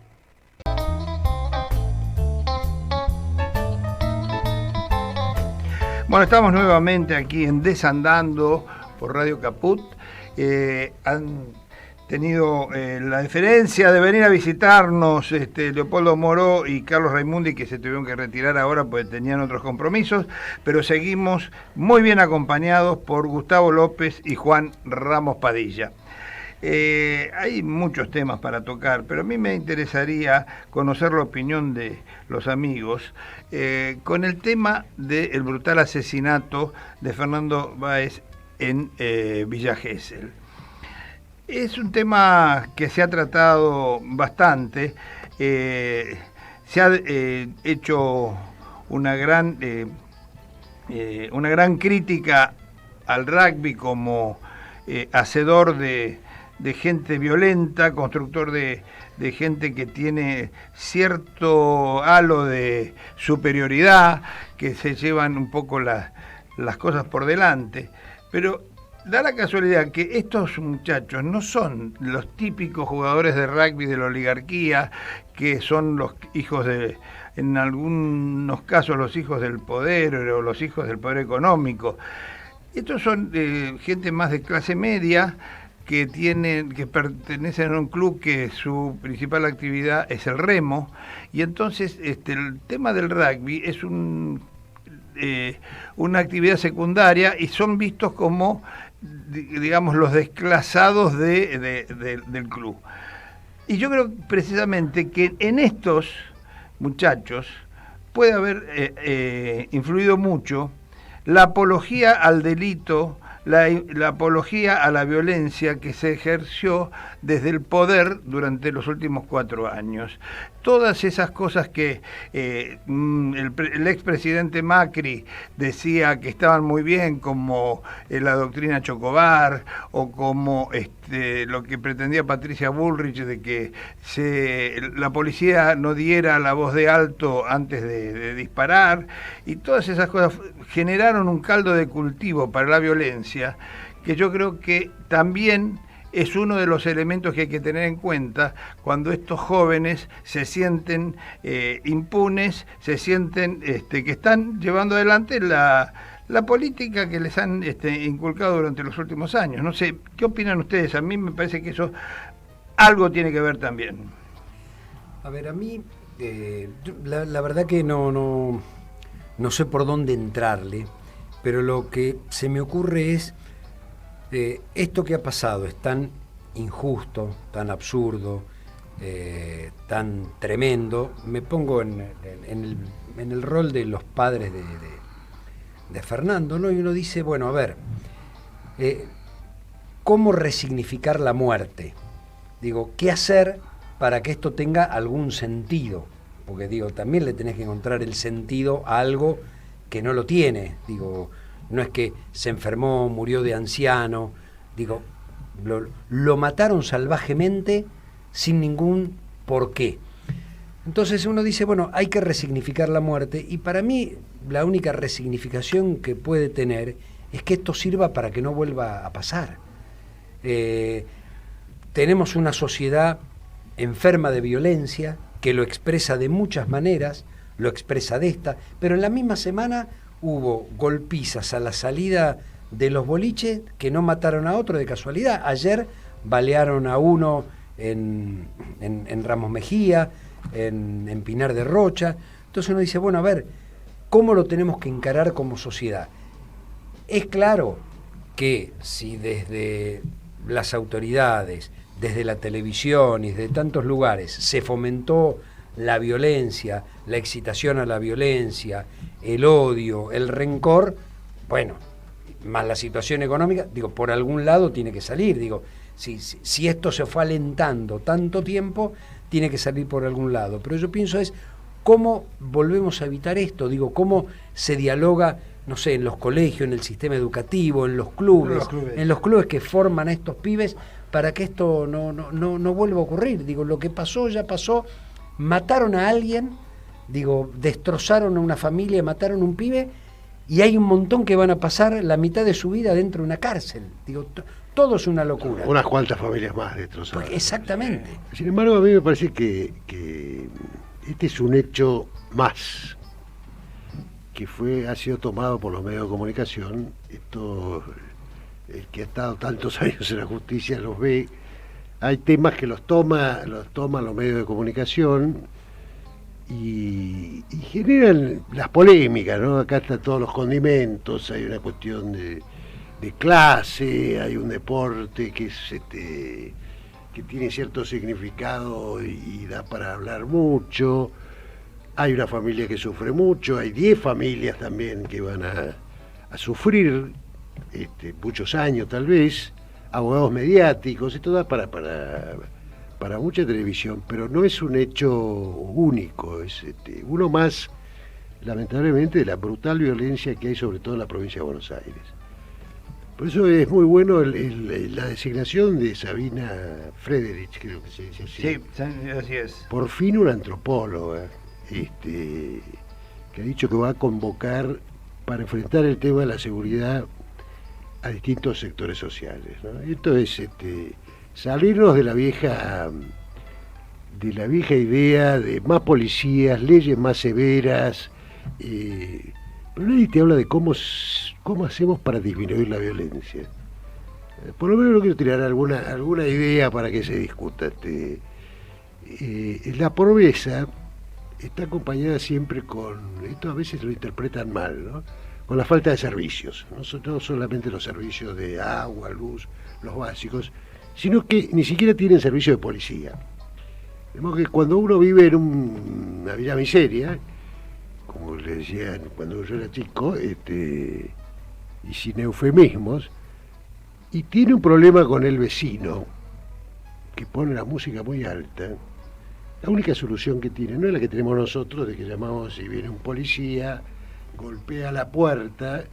Bueno, estamos nuevamente aquí en Desandando por Radio Caput. Han tenido la deferencia de venir a visitarnos Leopoldo Moró y Carlos Raimundi, que se tuvieron que retirar ahora porque tenían otros compromisos, pero seguimos muy bien acompañados por Gustavo López y Juan Ramos Padilla. Hay muchos temas para tocar, pero a mí me interesaría conocer la opinión de los amigos con el tema del brutal asesinato de Fernando Báez en Villa Gesell. Es un tema que se ha tratado bastante, se ha hecho una gran crítica al rugby como hacedor de gente violenta, constructor de gente que tiene cierto halo de superioridad, que se llevan un poco las cosas por delante. Pero da la casualidad que estos muchachos no son los típicos jugadores de rugby de la oligarquía, que son los hijos en algunos casos los hijos del poder o los hijos del poder económico. Estos son gente más de clase media, que pertenecen a un club que su principal actividad es el remo, y entonces el tema del rugby es una actividad secundaria y son vistos como digamos, los desclasados del club. Y yo creo precisamente que en estos muchachos puede haber influido mucho la apología al delito, la apología a la violencia que se ejerció desde el poder durante los últimos 4 años. Todas esas cosas que el expresidente Macri decía que estaban muy bien, como la doctrina Chocobar, o como lo que pretendía Patricia Bullrich de que la policía no diera la voz de alto antes de disparar, y todas esas cosas generaron un caldo de cultivo para la violencia, que yo creo que también es uno de los elementos que hay que tener en cuenta cuando estos jóvenes se sienten impunes, se sienten que están llevando adelante la política que les han inculcado durante los últimos años. No sé, ¿qué opinan ustedes? A mí me parece que eso algo tiene que ver también. A ver, a mí la verdad que no sé por dónde entrarle, pero lo que se me ocurre es esto que ha pasado es tan injusto, tan absurdo, tan tremendo. Me pongo en el rol de los padres de Fernando, ¿no? Y uno dice, bueno, a ver, ¿cómo resignificar la muerte? Digo, ¿qué hacer para que esto tenga algún sentido? Porque digo, también le tenés que encontrar el sentido a algo que no lo tiene. Digo, no es que se enfermó, murió de anciano, digo, lo mataron salvajemente sin ningún porqué. Entonces uno dice, bueno, hay que resignificar la muerte, y para mí la única resignificación que puede tener es que esto sirva para que no vuelva a pasar. Tenemos una sociedad enferma de violencia que lo expresa de muchas maneras, lo expresa de esta, pero en la misma semana hubo golpizas a la salida de los boliches que no mataron a otro de casualidad. Ayer balearon a uno en Ramos Mejía, en Pinar de Rocha. Entonces uno dice, bueno, a ver, ¿cómo lo tenemos que encarar como sociedad? Es claro que si desde las autoridades, desde la televisión y desde tantos lugares se fomentó la violencia, la excitación a la violencia, el odio, el rencor, bueno, más la situación económica, digo, por algún lado tiene que salir. Digo, si esto se fue alentando tanto tiempo, tiene que salir por algún lado. Pero yo pienso es, ¿cómo volvemos a evitar esto? Digo, ¿cómo se dialoga, no sé, en los colegios, en el sistema educativo, en los clubes, en los clubes que forman a estos pibes, para que esto no vuelva a ocurrir? Digo, lo que pasó ya pasó. Mataron a alguien, digo, destrozaron a una familia, mataron a un pibe, y hay un montón que van a pasar la mitad de su vida dentro de una cárcel. Digo, todo es una locura. Unas cuantas familias más destrozadas. Porque exactamente. Sin embargo, a mí me parece que este es un hecho más que ha sido tomado por los medios de comunicación. Esto, el que ha estado tantos años en la justicia los ve. Hay temas que los toman los medios de comunicación y generan las polémicas, ¿no? Acá están todos los condimentos, hay una cuestión de clase, hay un deporte que tiene cierto significado y da para hablar mucho, hay una familia que sufre mucho, hay 10 familias también que van a sufrir muchos años tal vez, abogados mediáticos, esto da para mucha televisión, pero no es un hecho único, es uno más, lamentablemente, de la brutal violencia que hay sobre todo en la provincia de Buenos Aires. Por eso es muy bueno la designación de Sabina Frederich, creo que se dice así. Sí, así es. Por fin una antropóloga, que ha dicho que va a convocar para enfrentar el tema de la seguridad a distintos sectores sociales, ¿no? Esto es salirnos de la vieja idea de más policías, leyes más severas, pero nadie te habla de cómo hacemos para disminuir la violencia. Por lo menos no quiero tirar alguna idea para que se discuta. La pobreza está acompañada siempre esto a veces lo interpretan mal, ¿no? con la falta de servicios, no solamente los servicios de agua, luz, los básicos, sino que ni siquiera tienen servicio de policía. De modo que cuando uno vive en una villa miseria, como le decían cuando yo era chico, y sin eufemismos, y tiene un problema con el vecino, que pone la música muy alta, la única solución que tiene no es la que tenemos nosotros, de que llamamos y viene un policía, golpea la puerta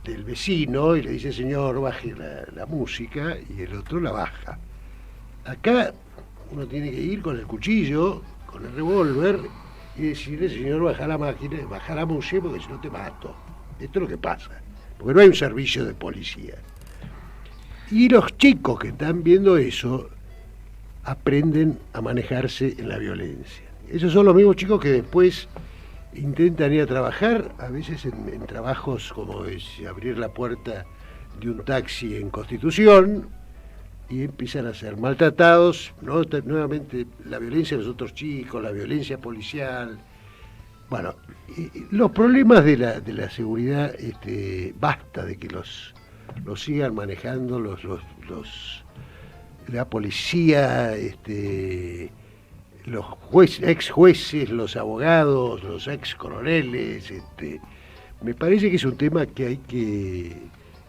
del vecino y le dice, señor, baje la música, y el otro la baja. Acá uno tiene que ir con el cuchillo, con el revólver, y decirle, señor, baja la máquina, baja la música, porque si no te mato. Esto es lo que pasa, porque no hay un servicio de policía. Y los chicos que están viendo eso aprenden a manejarse en la violencia. Esos son los mismos chicos que después intentan ir a trabajar, a veces en trabajos como es abrir la puerta de un taxi en Constitución, y empiezan a ser maltratados, ¿no? Nuevamente la violencia de los otros chicos, la violencia policial. Bueno, los problemas de la seguridad, basta de que los sigan manejando la policía, los ex jueces, los abogados, los ex coroneles. Me parece que es un tema que hay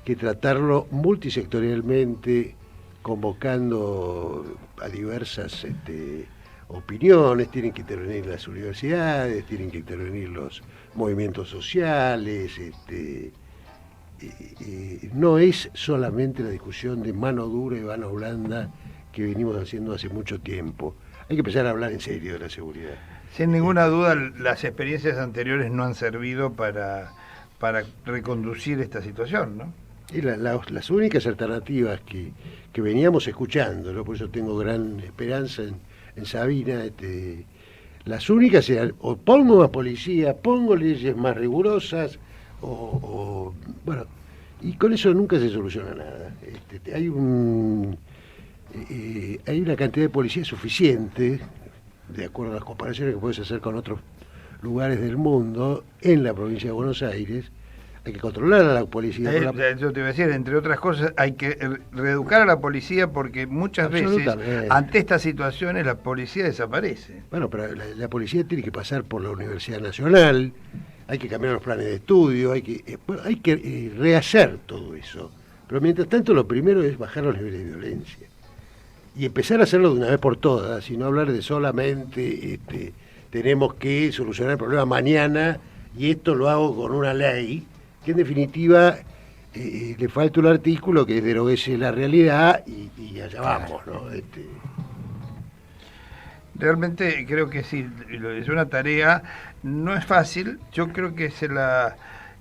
que tratarlo multisectorialmente, convocando a diversas opiniones. Tienen que intervenir las universidades, tienen que intervenir los movimientos sociales. No es solamente la discusión de mano dura y mano blanda que venimos haciendo hace mucho tiempo. Hay que empezar a hablar en serio de la seguridad. Sin ninguna duda, las experiencias anteriores no han servido para reconducir esta situación, ¿no? Y las únicas alternativas que veníamos escuchando, ¿no? Por eso tengo gran esperanza en Sabina, las únicas eran, o pongo más policía, pongo leyes más rigurosas, bueno, y con eso nunca se soluciona nada. Hay una cantidad de policía suficiente, de acuerdo a las comparaciones que puedes hacer con otros lugares del mundo, en la provincia de Buenos Aires. Hay que controlar a la policía. Yo te iba a decir, entre otras cosas, hay que reeducar a la policía, porque muchas veces, ante estas situaciones, la policía desaparece. Bueno, pero la policía tiene que pasar por la Universidad Nacional, hay que cambiar los planes de estudio, hay que rehacer todo eso. Pero mientras tanto, lo primero es bajar los niveles de violencia. Y empezar a hacerlo de una vez por todas, y no hablar de solamente tenemos que solucionar el problema mañana, y esto lo hago con una ley, que en definitiva le falta un artículo que es deroguese la realidad, y allá vamos, ¿no? Realmente creo que sí, es una tarea, no es fácil. Yo creo que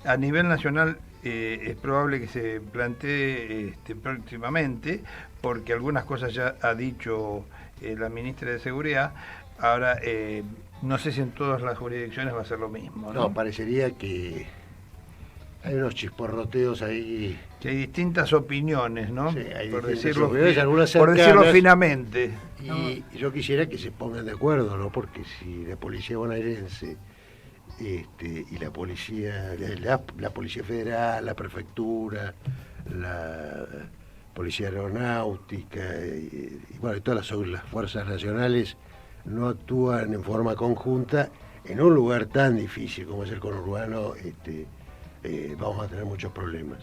a nivel nacional es probable que se plantee próximamente, porque algunas cosas ya ha dicho la ministra de Seguridad. Ahora, no sé si en todas las jurisdicciones va a ser lo mismo, ¿no? No, parecería que hay unos chisporroteos ahí. Que hay distintas opiniones, ¿no? Sí, hay por decirlo finamente. Y yo quisiera que se pongan de acuerdo, ¿no? Porque si la policía bonaerense y la policía federal, la prefectura, la policía aeronáutica y bueno, y todas las fuerzas nacionales no actúan en forma conjunta en un lugar tan difícil como es el conurbano, vamos a tener muchos problemas.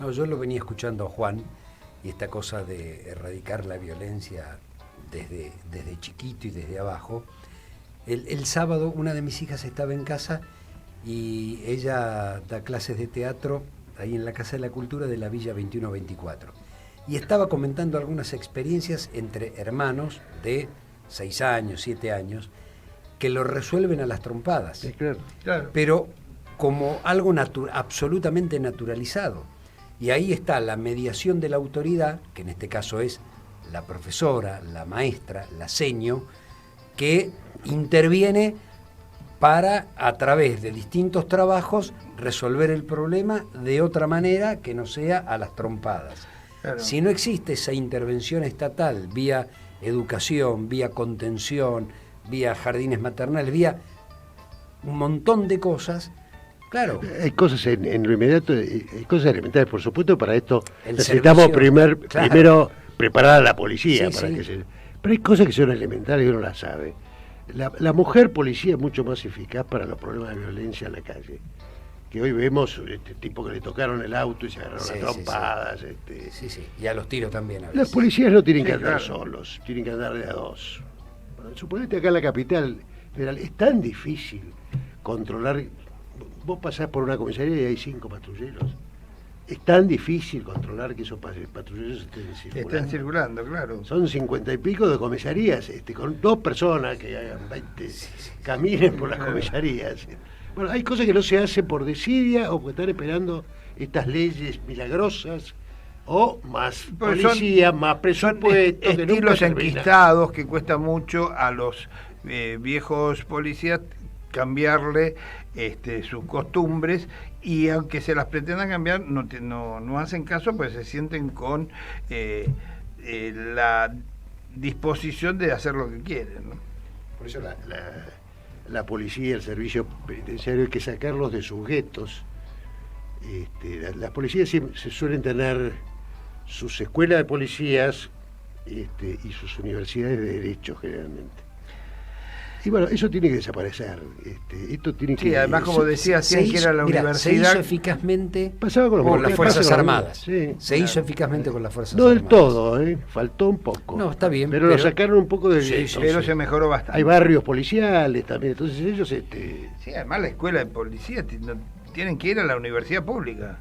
No, yo lo venía escuchando a Juan, y esta cosa de erradicar la violencia desde chiquito y desde abajo. El sábado una de mis hijas estaba en casa y ella da clases de teatro ahí en la Casa de la Cultura de la Villa 2124. Y estaba comentando algunas experiencias entre hermanos de 6 años, 7 años, que lo resuelven a las trompadas. Sí, claro. Pero como algo absolutamente naturalizado. Y ahí está la mediación de la autoridad, que en este caso es la profesora, la maestra, la seño, que interviene para, a través de distintos trabajos, resolver el problema de otra manera que no sea a las trompadas. Claro. Si no existe esa intervención estatal vía educación, vía contención, vía jardines maternales, vía un montón de cosas, Claro. Hay cosas en lo inmediato, hay cosas elementales, por supuesto, para esto El necesitamos servicio, claro. primero preparar a la policía. Sí, para sí. que se... Pero hay cosas que son elementales y uno las sabe. La mujer policía es mucho más eficaz para los problemas de violencia en la calle. Que hoy vemos tipo que le tocaron el auto y se agarraron Sí, a trompadas. Sí, sí. Y a los tiros también a veces. Los policías no tienen Sí, que andar claro. solos, tienen que andar de a dos. Bueno, suponete acá en la capital federal, es tan difícil controlar. Vos pasás por una comisaría y hay 5 patrulleros. Es tan difícil controlar que esos patrulleros Están circulando, claro. Son 50 y pico de comisarías, con 2 personas que hagan 20, caminen por las comisarías. Bueno, hay cosas que no se hacen por desidia o porque están esperando estas leyes milagrosas o más Pues policía, más Son presupuesto. que nunca estilos termina. enquistados que cuesta mucho a los viejos policías cambiarle sus costumbres, y aunque se las pretendan cambiar no hacen caso, pues se sienten con la disposición de hacer lo que quieren, ¿no? Por eso la policía, el servicio penitenciario, hay que sacarlos de sus guetos. Las policías se suelen tener sus escuelas de policías y sus universidades de derecho generalmente. Y bueno, eso tiene que desaparecer. Esto tiene que... Sí, además, como decía, que era la universidad. Se hizo eficazmente Pasaba con las Fuerzas Armadas. Sí, se hizo eficazmente con las Fuerzas no Armadas. del todo, faltó un poco. No, está bien. Pero lo sacaron un poco del gueto. Pero se mejoró bastante. Hay barrios policiales también, entonces ellos... Sí, además la escuela de policía tienen que ir a la universidad pública.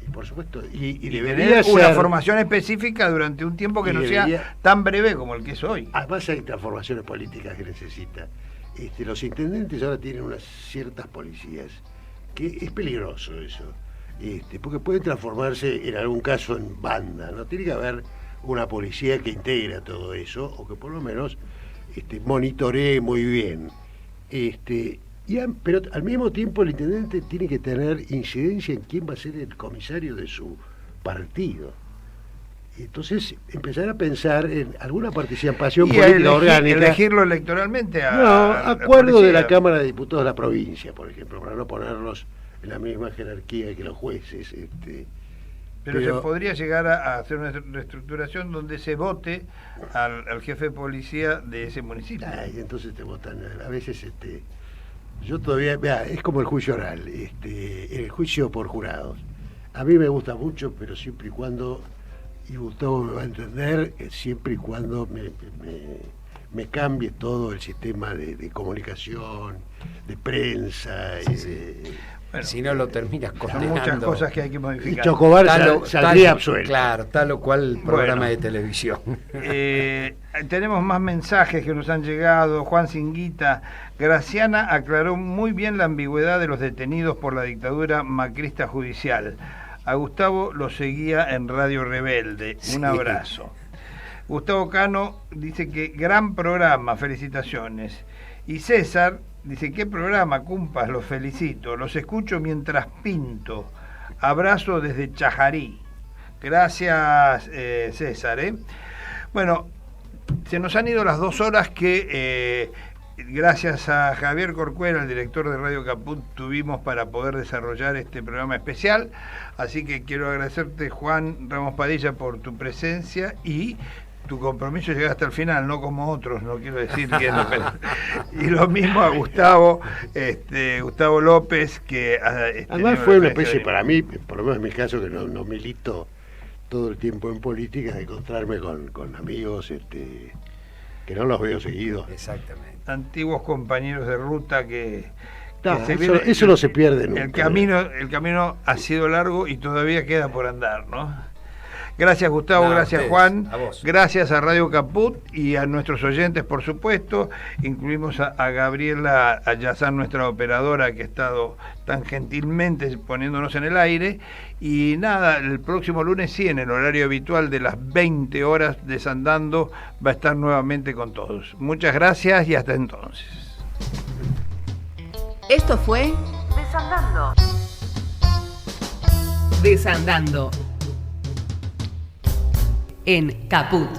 Y por supuesto, y debería ser una formación específica durante un tiempo que no sea tan breve como el que es hoy. Además hay transformaciones políticas que necesita. Los intendentes ahora tienen unas ciertas policías, que es peligroso eso, porque pueden transformarse en algún caso en banda, ¿no? Tiene que haber una policía que integre todo eso, o que por lo menos monitoree muy bien. Pero al mismo tiempo el intendente tiene que tener incidencia en quién va a ser el comisario de su partido. Entonces empezar a pensar en alguna participación política orgánica. Elegirlo electoralmente acuerdo de la Cámara de Diputados de la provincia, por ejemplo, para no ponerlos en la misma jerarquía que los jueces. Pero se podría llegar a hacer una reestructuración donde se vote al jefe de policía de ese municipio. Y entonces te votan, a veces yo todavía, es como el juicio oral, el juicio por jurados. A mí me gusta mucho, pero siempre y cuando, y Gustavo me va a entender, siempre y cuando me cambie todo el sistema de comunicación, de prensa. Bueno, si no lo terminas condenando. Son muchas cosas que hay que modificar. Y Chocobar saldría absuelto. Claro, tal o cual programa de televisión. Tenemos más mensajes que nos han llegado. Juan Singuita: Graciana aclaró muy bien la ambigüedad de los detenidos por la dictadura macrista judicial. A Gustavo lo seguía en Radio Rebelde. Un abrazo. Gustavo Cano dice que gran programa, felicitaciones. Y César dice: ¿qué programa, cumpas? Los felicito. Los escucho mientras pinto. Abrazo desde Chajarí. Gracias, César. Bueno, se nos han ido las 2 horas que, gracias a Javier Corcuera, el director de Radio Caput, tuvimos para poder desarrollar este programa especial. Así que quiero agradecerte, Juan Ramos Padilla, por tu presencia y tu compromiso. Llegar hasta el final, no como otros, no quiero decir quién, pero... Y lo mismo a Gustavo López, que además fue una especie para mí, por lo menos en mi caso, que no milito todo el tiempo en política, de encontrarme con amigos que no los veo seguido. Exactamente. Antiguos compañeros de ruta que eso no se pierde nunca. El camino ha sido largo y todavía queda por andar, ¿no? Gracias, Gustavo, gracias, Juan, a vos. Gracias a Radio Caput y a nuestros oyentes, por supuesto. Incluimos a Gabriela Ayazán, nuestra operadora, que ha estado tan gentilmente poniéndonos en el aire. Y nada, el próximo lunes, sí, en el horario habitual de las 20 horas, Desandando va a estar nuevamente con todos. Muchas gracias y hasta entonces. Esto fue Desandando. Desandando en Caput.